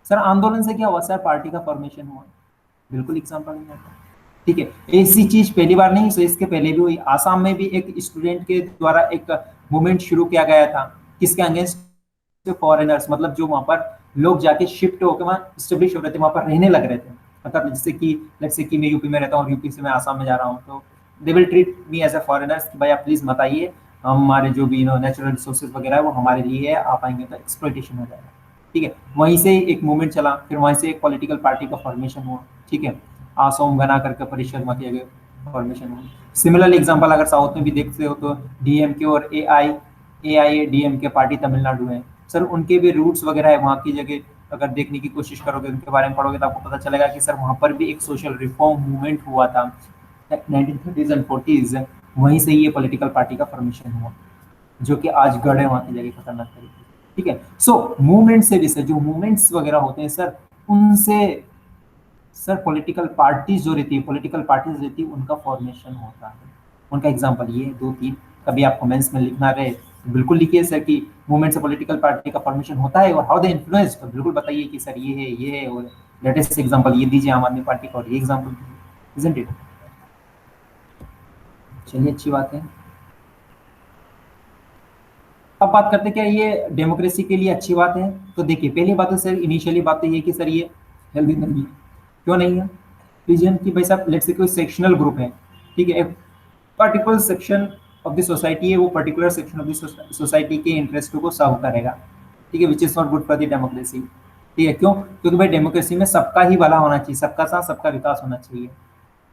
सर आंदोलन से क्या हुआ सर? पार्टी का फॉर्मेशन हुआ। बिल्कुल एग्जाम्पल नहीं आता। ठीक है, ऐसी चीज पहली बार नहीं, सो इसके पहले भी हुई। आसाम में भी एक स्टूडेंट के द्वारा एक मूवमेंट शुरू किया गया था, किसके अगेंस्ट? फॉरेनर्स, मतलब जो वहां पर लोग जाके शिफ्ट होकर वहाँ स्टेब्लिश हो रहे थे, वहां पर रहने लग रहे थे। मतलब जैसे कि लेट्स से कि मैं यूपी में रहता हूँ और यूपी से मैं आसाम में जा रहा हूँ, तो they will treat me as a foreigners कि भाई आप प्लीज मत आइए, हमारे जो भी नेचुरल रिसोर्सेज वगैरह है वो हमारे लिए है, आप आएंगे तो एक्सप्लॉइटेशन हो जाएगा। ठीक है, वहीं से एक मूवमेंट चला, फिर वहीं से एक पॉलिटिकल पार्टी का फॉर्मेशन हुआ। ठीक है, आसोम घना करके परिषद में किया गया फॉर्मेशन हुआ। सिमिलर एग्जांपल अगर साउथ में भी देखते हो तो डीएमके और एआईएडीएमके पार्टी तमिलनाडु है। सर उनके भी रूट्स वगैरह है वहाँ की जगह, अगर देखने की कोशिश करोगे, उनके बारे में पढ़ोगे तो आपको पता चलेगा कि सर वहाँ पर भी एक सोशल रिफॉर्म मूवमेंट हुआ था 1930s एंड 40s। वहीं से ये पॉलिटिकल पार्टी का फॉर्मेशन हुआ, जो कि आज गढ़ है वहाँ की जगह खतरनाक तरीके से। ठीक है, सो मूवमेंट से भी सर, जो मूवमेंट्स वगैरह होते हैं सर, उनसे सर पॉलिटिकल पार्टीज जो रहती है, पॉलिटिकल पार्टीज रहती है, उनका फॉर्मेशन होता है। उनका एग्जांपल ये दो तीन, कभी आप कमेंट्स में लिखना रहे तो बिल्कुल लिखिए सर कि मूवमेंट से पॉलिटिकल पार्टी का फॉर्मेशन होता है, और हाउ दे इन्फ्लुएंस, तो बिल्कुल बताइए कि सर ये है, और लेटेस्ट एग्जांपल ये दीजिए आम आदमी पार्टी का, और ये एग्जांपल दीजिए, इजंट इट। चलिए अच्छी बात है। अब बात करते हैं क्या ये डेमोक्रेसी के लिए अच्छी बात है? तो देखिए पहली बात है सर, इनिशियली बात तो ये कि सर ये हेल्दी नहीं है। क्यों नहीं है? रीजन की भाई साहब लेट्स से कोई सेक्शनल ग्रुप है, ठीक है, एक particular section of the society है, वो particular section of the society के इंटरेस्ट को सर्व करेगा। ठीक है, विच is not good for the democracy. ठीक है, क्यों? क्योंकि भाई डेमोक्रेसी में सबका ही भला होना चाहिए, सबका साथ सबका विकास होना चाहिए।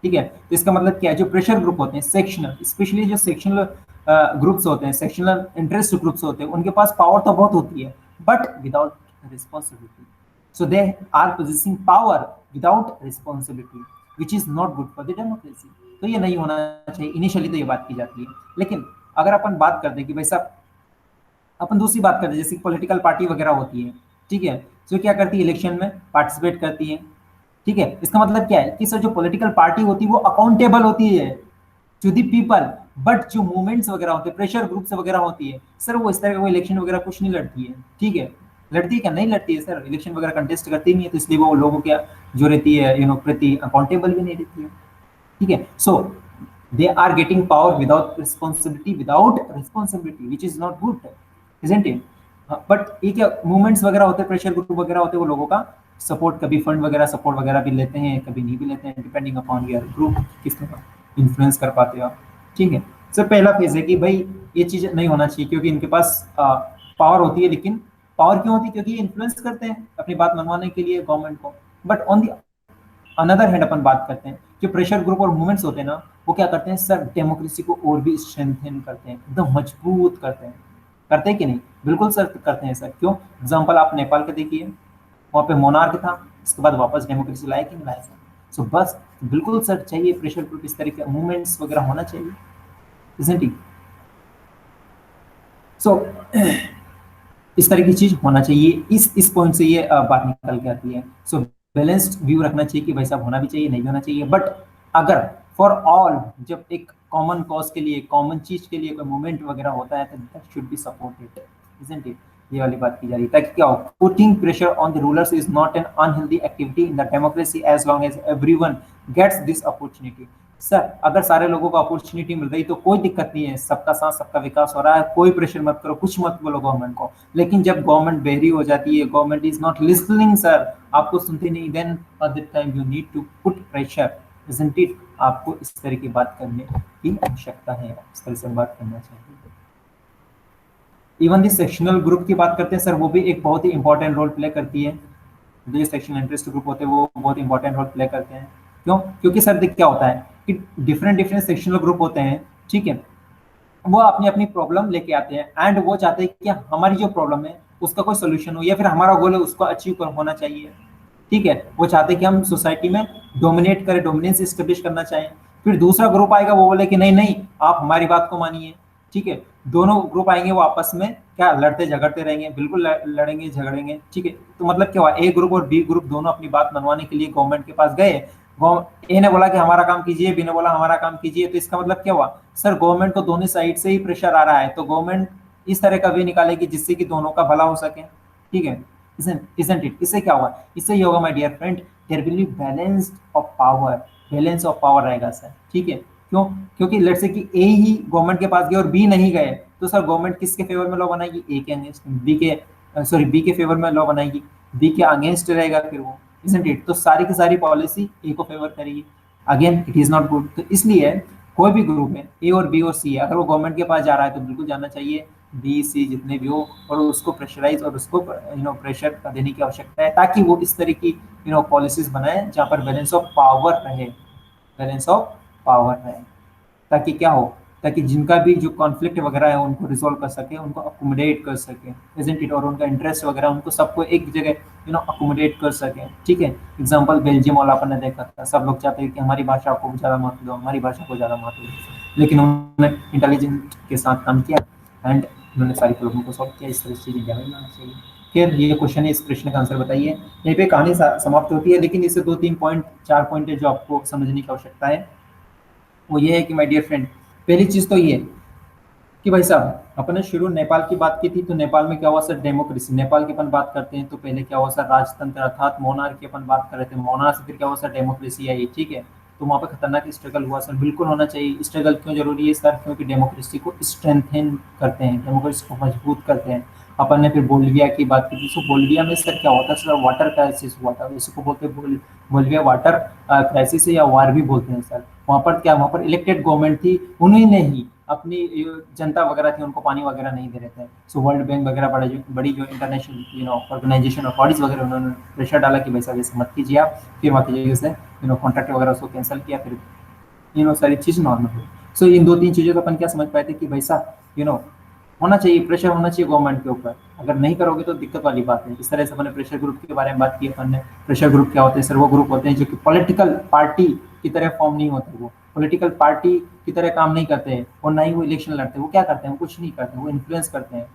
ठीक है, तो इसका मतलब क्या है, जो प्रेशर ग्रुप होते हैं सेक्शनल, स्पेशली जो सेक्शनल ग्रुप्स होते हैं, सेक्शनल इंटरेस्ट ग्रुप्स होते हैं, उनके पास पावर तो बहुत होती है but without responsibility. So they are possessing power without responsibility which is not good for the democracy. तो ये नहीं होना चाहिए, इनिशियली तो ये बात की जाती है। लेकिन अगर अपन बात करते हैं कि भाई साहब, अपन दूसरी बात करते हैं जैसे पॉलिटिकल पार्टी वगैरह होती है, ठीक है, जो क्या करती है, इलेक्शन में पार्टिसिपेट करती है। ठीक है, इसका मतलब क्या है कि सर जो पॉलिटिकल पार्टी होती है वो अकाउंटेबल होती है टू दी पीपल, बट जो मूवमेंट्स वगैरह होते हैं, प्रेशर ग्रुप्स वगैरह होती है सर, वो इस तरह का कोई इलेक्शन वगैरह कुछ नहीं लड़ती है। ठीक है, लड़ती है क्या? नहीं लड़ती है सर, इलेक्शन वगैरह कंटेस्ट करती नहीं है, तो इसलिए वो लोगों क्या जो रहती है प्रति अकाउंटेबल भी नहीं रहती है। ठीक है, so they are getting power without responsibility which is not good, isn't it? But ये क्या मूवमेंट्स वगैरह होते हैं, प्रेशर ग्रुप वगैरह होते हैं, वो लोगों का सपोर्ट, कभी फंड वगैरह सपोर्ट वगैरह भी लेते हैं, कभी नहीं भी लेते हैं, डिपेंडिंग अपॉन योर ग्रुप, किस तरह इन्फ्लुएंस कर पाते हो आप। ठीक है, सर पहला फेज है कि भाई ये चीज नहीं होना चाहिए, क्योंकि इनके पास पावर होती है, लेकिन पावर क्यों होती है? क्योंकि ये इन्फ्लुएंस करते हैं अपनी बात मनवाने के लिए गवर्नमेंट को। But on the other hand अपन बात करते हैं, जो प्रेशर ग्रुप और मूवमेंट्स होते हैं ना, वो क्या करते हैं सर, डेमोक्रेसी को और भी स्ट्रेंथन करते हैं, एकदम मजबूत करते हैं। करते हैं कि नहीं? बिल्कुल सर करते हैं सर। क्यों? एग्जाम्पल आप नेपाल का देखिए, वहाँ पे मोनार्क था, इसके बाद वापस डेमोक्रेसी लाया कि नहीं लाया सर? सो बस बिल्कुल सर चाहिए प्रेशर ग्रुप, इस तरह के मूवमेंट्स वगैरह होना चाहिए, इजंट इट? सो इस तरह की चीज होना चाहिए, इस पॉइंट से ये बात निकल के आती है। सो बैलेंस्ड व्यू रखना चाहिए कि भाई साहब होना भी चाहिए, नहीं भी होना चाहिए, बट अगर फॉर ऑल, जब एक कॉमन कॉज के लिए, कॉमन चीज के लिए कोई मूवमेंट वगैरह होता है, तो that should be supported, isn't it? ये वाली बात की जा रही है, ताकि क्या हो, putting pressure on the rulers is not an unhealthy activity in the democracy as long as everyone gets this opportunity. Sir अगर सारे लोगों को अपॉर्चुनिटी मिल रही तो कोई दिक्कत नहीं है, सबका साथ सबका विकास हो रहा है, कोई प्रेशर मत करो, कुछ मत बोलो गवर्नमेंट को। लेकिन जब गवर्नमेंट बहरी हो जाती है, government is not listening sir, आपको सुनती नहीं, then at that time you need to put pressure, isn't it? आपको इस तरह की बात करने की आवश्यकता है, इस तरह से बात करना चाहिए। इवन दी सेक्शनल ग्रुप की बात करते हैं सर, वो भी एक बहुत ही इंपॉर्टेंट रोल प्ले करती है। जो सेक्शनल इंटरेस्ट ग्रुप होते हैं वो बहुत इंपॉर्टेंट रोल प्ले करते हैं। क्यों? क्योंकि सर देख क्या होता है कि डिफरेंट डिफरेंट सेक्शनल ग्रुप होते हैं, ठीक है, वो अपनी अपनी प्रॉब्लम लेके आते हैं एंड वो चाहते हैं कि हमारी जो प्रॉब्लम है उसका कोई सोल्यूशन हो, या फिर हमारा गोल है उसको अचीव होना चाहिए, ठीक है। वो चाहते हैं कि हम सोसाइटी में डोमिनेट करें, डोमिनेंस स्टेब्लिश करना चाहें। फिर दूसरा ग्रुप आएगा, वो बोले कि नहीं नहीं, आप हमारी बात को मानिए, ठीक है। दोनों ग्रुप आएंगे, वो आपस में क्या लड़ते झगड़ते रहेंगे, बिल्कुल लड़ेंगे झगड़ेंगे, ठीक है। तो मतलब क्या हुआ, ए ग्रुप और बी ग्रुप दोनों अपनी बात मनवाने के लिए गवर्नमेंट के पास गए। ए ने बोला कि हमारा काम कीजिए, बी ने बोला हमारा काम कीजिए। तो इसका मतलब क्या हुआ सर, गवर्नमेंट को दोनों साइड से ही प्रेशर आ रहा है, तो गवर्नमेंट इस तरह का वे निकालेगी जिससे कि दोनों का भला हो सके, ठीक है। isn't it? इससे क्या होगा, इससे ये होगा my dear friend, there will be balance of power, balance of power रहेगा सर, ठीक है। क्यों? क्योंकि लेट्स से कि ए ही गवर्नमेंट के पास गए और बी नहीं गए, तो सर गवर्नमेंट किसके फेवर में लॉ बनाएगी, ए के अगेंस्ट, बी के सॉरी बी के फेवर में लॉ बनाएगी, बी के अगेंस्ट रहेगा फिर वो, isn't it? तो सारी की सारी पॉलिसी ए को फेवर करेगी, again it is not good. तो इसलिए कोई भी ग्रुप है, ए और बी और सी है, अगर वो गवर्नमेंट के पास जा रहा है तो बिल्कुल जाना चाहिए, बी सी जितने भी हो, और उसको प्रेशराइज और उसको प्रेशर देने की आवश्यकता है, ताकि वो इस तरह की पॉलिसीज बनाए जहाँ पर बैलेंस ऑफ पावर रहे, बैलेंस ऑफ पावर रहे, ताकि क्या हो, ताकि जिनका भी जो कॉन्फ्लिक्ट वगैरह है उनको रिजोल्व कर सके, उनको अकोमोडेट कर सके, इजंट इट? और उनका इंटरेस्ट वगैरह उनको सबको एक जगह अकोमोडेट कर सके, ठीक है। एग्जांपल बेल्जियम वाला अपन ने देखा था, सब लोग चाहते हैं कि हमारी भाषा को ज़्यादा महत्व दो, हमारी भाषा को ज़्यादा महत्व दो, लेकिन उन्होंने इंटेलिजेंट के साथ काम किया एंड उन्होंने सारी प्रॉब्लम को सॉल्व किया। इस तरह से चीज़ें ध्यान रखना चाहिए। फिर ये क्वेश्चन है, इस प्रश्न का आंसर बताइए। यहीं पे कहानी समाप्त होती है, लेकिन इससे 2-3 पॉइंट 4 पॉइंट है जो आपको समझने की आवश्यकता है। वो ये है कि माय डियर फ्रेंड, पहली चीज तो ये कि भाई साहब, अपन ने शुरू नेपाल की बात की थी, तो नेपाल में क्या हुआ सर, डेमोक्रेसी। नेपाल की अपन बात करते हैं तो पहले क्या हुआ सर, राजतंत्र अर्थात मोनार्क की अपन बात कर रहे थे, मोनार्क से फिर क्या हुआ सर, डेमोक्रेसी आई, ठीक है। तो वहाँ पर खतरनाक स्ट्रगल हुआ सर, बिल्कुल होना चाहिए। स्ट्रगल क्यों जरूरी है सर? क्योंकि डेमोक्रेसी को स्ट्रेंथन करते हैं, डेमोक्रेसी को मजबूत करते हैं। अपन ने फिर बोल्विया की बात की थी, तो बोल्विया में सर क्या होता है सर, वाटर क्राइसिस हुआ था, इसको बोलते हैं बोल्विया वाटर क्राइसिस या वार भी बोलते हैं सर। वहाँ पर क्या, वहाँ पर इलेक्टेड गवर्नमेंट थी, उन्हीं ने ही अपनी जनता वगैरह थी उनको पानी वगैरह नहीं दे रहे थे। सो वर्ल्ड बैंक वगैरह बड़ी जो इंटरनेशनल ऑर्गेनाइजेशन और बॉडीज वगैरह, उन्होंने प्रेशर डाला कि भाई साहब ऐसे मत कीजिए आप। फिर वहाँ की जगह से कॉन्ट्रैक्ट वगैरह उसको कैंसिल किया, फिर सारी चीज़ नॉर्मल हुई। सो इन 2-3 चीज़ों को अपन क्या समझ पाए थे कि भाई साहब होना चाहिए, प्रेशर होना चाहिए गवर्नमेंट के ऊपर। अगर नहीं करोगे तो दिक्कत वाली बात है। इस तरह से अपने प्रेशर ग्रुप के बारे में बात की अपन ने। प्रेशर ग्रुप क्या होते हैं सर? वो ग्रुप होते हैं जो कि पॉलिटिकल पार्टी की तरह फॉर्म नहीं होते, वो पॉलिटिकल पार्टी की तरह काम नहीं करते हैं, और ना ही वो इलेक्शन लड़ते हैं। वो क्या करते हैं? वो कुछ नहीं करते, वो इन्फ्लुएंस करते हैं,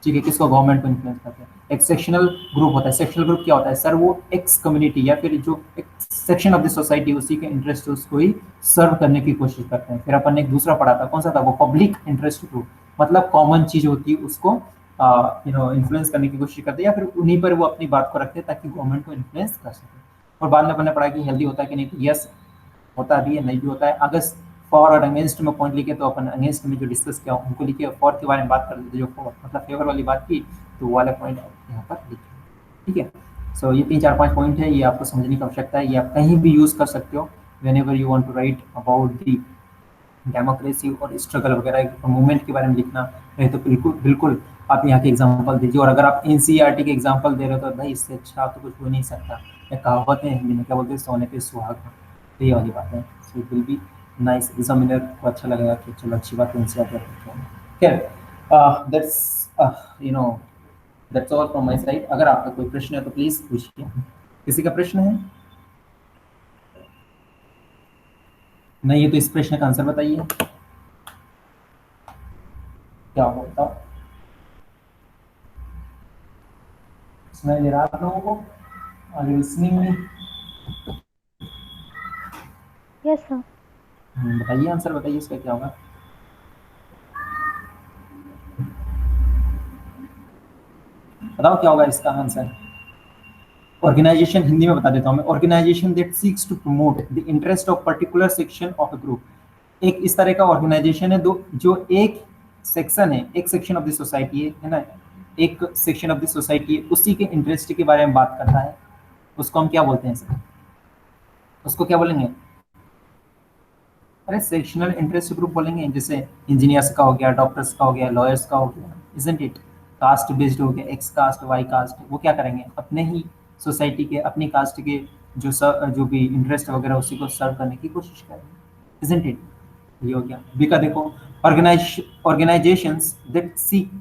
ठीक है, किसको? गवर्नमेंट को इन्फ्लुएंस करते हैं। एक सेक्शनल ग्रुप होता है। सेक्शनल ग्रुप क्या होता है सर? वो एक्स कम्युनिटी या फिर जो एक सेक्शन ऑफ द सोसाइटी, उसी के इंटरेस्ट उसको ही सर्व करने की कोशिश करते हैं। फिर अपन ने एक दूसरा पढ़ा था, कौन सा था वो? पब्लिक इंटरेस्ट ग्रुप, मतलब कॉमन चीज होती है उसको इन्फ्लुएंस करने की कोशिश करते हैं, या फिर उन्हीं पर वो अपनी बात को रखते हैं ताकि गवर्नमेंट को इन्फ्लुएंस कर सके। और बाद में अपन ने पढ़ा कि हेल्दी होता है कि नहीं, तो यस होता भी है, नहीं भी होता है। अगर फॉर और अगेंस्ट में पॉइंट लिखे तो अपन अगेंस्ट में जो डिस्कस किया उनको लिखे, फॉर के बारे में बात कर लेते, जो फॉर मतलब फेवर वाली बात की, तो वो वाला पॉइंट यहाँ पर लिखे, ठीक है। सो ये 3-4-5 पॉइंट है, ये आपको समझने की आवश्यकता है। ये आप कहीं भी यूज कर सकते हो whenever you want to write about the democracy और स्ट्रगल वगैरह मूवमेंट के बारे में लिखना है, तो बिल्कुल बिल्कुल आप यहाँ के एग्जाम्पल दीजिए। और अगर आप एनसीईआरटी के एग्जाम्पल दे रहे हो तो भाई इससे अच्छा तो कुछ हो नहीं सकता। एक कहावत है हिंदी में, क्या बोलते हैं, सोने पे सुहागा, तो ये वाली बात है। So it will be nice, examiner को अच्छा लगेगा कि चलो अच्छी बात है, एनसीईआरटी खैर। That's you know that's all from my side. अगर आपका कोई प्रश्न है तो प्लीज पूछिए। किसी का प्रश्न है? नहीं है तो इस प्रश्न का आंसर बताइए, क्या होता? सुनाई दे रहा आप लोगों को? Are you listening me? Yes sir. बताइए, आंसर बताइए, इसका क्या होगा? बताओ क्या होगा इसका आंसर। ऑर्गेनाइजेशन हिंदी में बता देता हूँ मैं, organisation that seeks to promote the interest of particular section of a group. एक इस तरह का ऑर्गेनाइजेशन है दो जो एक सेक्शन है, एक सेक्शन ऑफ द सोसाइटी है ना, एक सेक्शन ऑफ द सोसाइटी है, उसी के इंटरेस्ट के बारे में बात करता है, उसको हम क्या बोलते हैं सर, उसको क्या बोलेंगे? अरे सेक्शनल इंटरेस्ट ग्रुप बोलेंगे, जैसे इंजीनियर्स का हो गया, डॉक्टर्स का हो गया, लॉयर्स का हो गया, इजंट इट। कास्ट बेस्ड हो गया, एक्स कास्ट, वाई कास्ट, वो क्या करेंगे अपने ही सोसाइटी के, अपनी कास्ट के जो भी इंटरेस्ट वगैरह उसी को सर्व करने की कोशिश करेंगे, इजंट इट। ये हो गया। बी का देखो, organisations that seek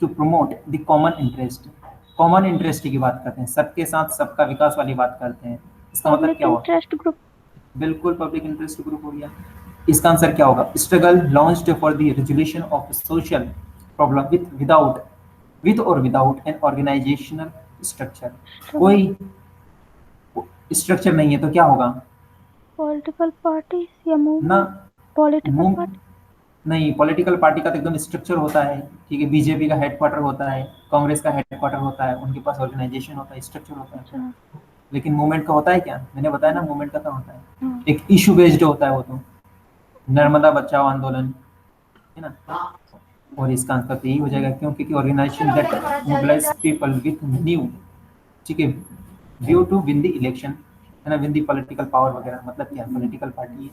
to promote the common interest. Common interest की बात करते हैं, सबके साथ सबका विकास वाली बात करते हैं, इसका मतलब क्या हुआ? Interest group. बिल्कुल पब्लिक इंटरेस्ट ग्रुप हो गया। इसका आंसर क्या होगा? Struggle launched for the resolution of social problem with और विदाउट एन ऑर्गेनाइजेशनल स्ट्रक्चर। कोई स्ट्रक्चर नहीं है तो क्या होगा? पॉलिटिकल पार्टी या ना, मूवमेंट। पॉलिटिकल पार्टी नहीं, पॉलिटिकल पार्टी का तो एकदम स्ट्रक्चर होता है, ठीक है, बीजेपी का हेडक्वार्टर होता है, कांग्रेस का हेडक्वार्टर होता है, उनके पास ऑर्गेनाइजेशन होता है, स्ट्रक्चर होता है पूरा। लेकिन मूवमेंट का होता है क्या? मैंने बताया ना, मूवमेंट का क्या होता है, एक इशू बेस्ड होता है वो तो, नर्मदा बचाओ आंदोलन, है ना। और इसका आंसर तो यही हो जाएगा, क्योंकि organisation that mobilise people with new, ठीक है, view to win the election, है ना, विन द पॉलिटिकल पावर वगैरह, मतलब क्या पॉलिटिकल पार्टी है,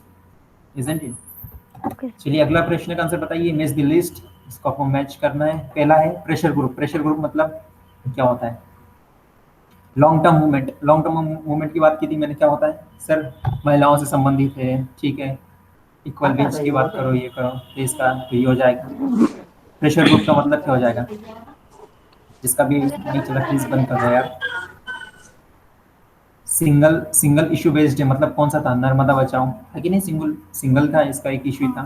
इजंट इट। चलिए अगला प्रश्न का आंसर बताइए, मैच द लिस्ट, इसको आपको मैच करना है। पहला है प्रेशर ग्रुप। प्रेशर ग्रुप मतलब क्या होता है? Long term movement. Long term movement की बात की थी मैंने, क्या होता है सर? महिलाओं से संबंधित है, ठीक है, इक्वल वेज की बात करो, ये करो, तो इसका तो ये हो जाएगा। प्रेशर ग्रुप का मतलब क्या हो जाएगा? जिसका भी नहीं चला प्लीज बंद कर दो यार। सिंगल सिंगल इशू बेस्ड है, मतलब कौन सा था? नर्मदा बचाओ है कि नहीं? सिंगल सिंगल था, इसका एक इशू था।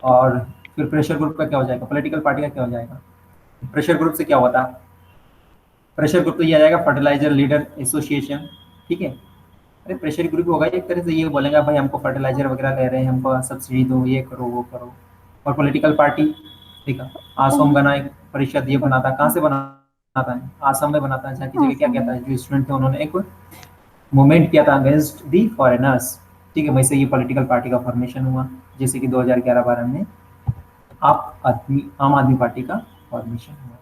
और फिर प्रेशर ग्रुप का क्या हो जाएगा? पॉलिटिकल पार्टी का क्या हो जाएगा? प्रेशर ग्रुप से क्या होता? प्रेशर ग्रुप तो ये आ जाएगा फर्टिलाइजर लीडर एसोसिएशन, ठीक है। अरे प्रेशर ग्रुप होगा एक तरह से, ये बोलेगा भाई हमको फर्टिलाइजर वगैरह ले रहे हैं, हमको सब्सिडी दो, ये करो वो करो। और पॉलिटिकल पार्टी, ठीक है, आसोम गणायक परिषद ये बनाता है, कहाँ से बनाता है? आसाम में बनाता है, जहाँ की जगह क्या कहता है, जो स्टूडेंट थे उन्होंने एक मूवमेंट किया था अगेंस्ट दी फॉरेनर्स, ठीक है, वैसे ये पॉलिटिकल पार्टी का फॉर्मेशन हुआ, जैसे कि 2011-12 में आम आदमी पार्टी का फॉर्मेशन हुआ।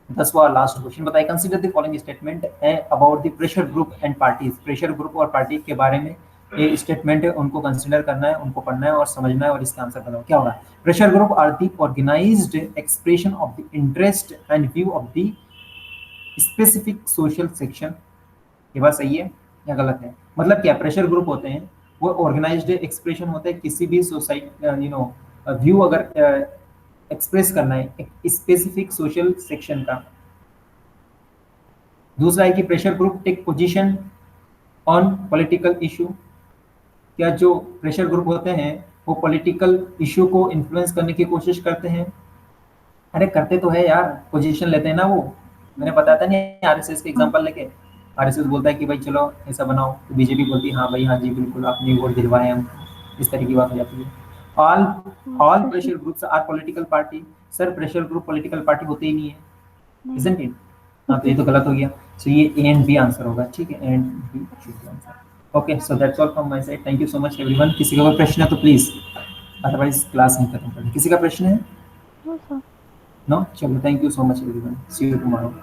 10वां लास्ट क्वेश्चन बताइए, consider the following statement about the pressure group and parties. Pressure group और पार्टी के बारे में ये स्टेटमेंट है, उनको कंसीडर करना है, उनको पढ़ना है और समझना है, और इसका आंसर बताओ क्या होगा। Pressure group are the organised expression of the interest and view of the specific social section. ये बात सही है या गलत है? मतलब क्या, प्रेशर ग्रुप होते हैं वो ऑर्गेनाइज्ड एक्सप्रेशन होता है किसी भी सोसाइटी, व्यू अगर एक्सप्रेस करना है एक स्पेसिफिक सोशल सेक्शन का। दूसरा है कि pressure group take position on political issue. क्या जो प्रेशर ग्रुप होते हैं वो पॉलिटिकल इशू को इन्फ्लुएंस करने की कोशिश करते हैं? अरे करते तो है यार, पोजीशन लेते हैं ना वो। मैंने बताया था नहीं आरएसएस के एग्जांपल लेके, आरएसएस बोलता है कि भाई चलो ऐसा बनाओ, तो बीजेपी बोलती है हाँ भाई हाँ जी बिल्कुल आपने वोट दिलवाए हम, इस तरह की बात हो जाती है। All all pressure groups are political party. Sir pressure group political party होते ही नहीं है, इजंट इट। हाँ तो ये तो गलत हो गया, सो ये ए एंड बी आंसर होगा, ठीक है, A and B should be answer. Okay so that's all from my side, thank you so much everyone. किसी का कोई प्रश्न है तो प्लीज, अदरवाइज क्लास नहीं खत्म करें। किसी का प्रश्न है? नो, चलो thank you so much everyone, see you tomorrow.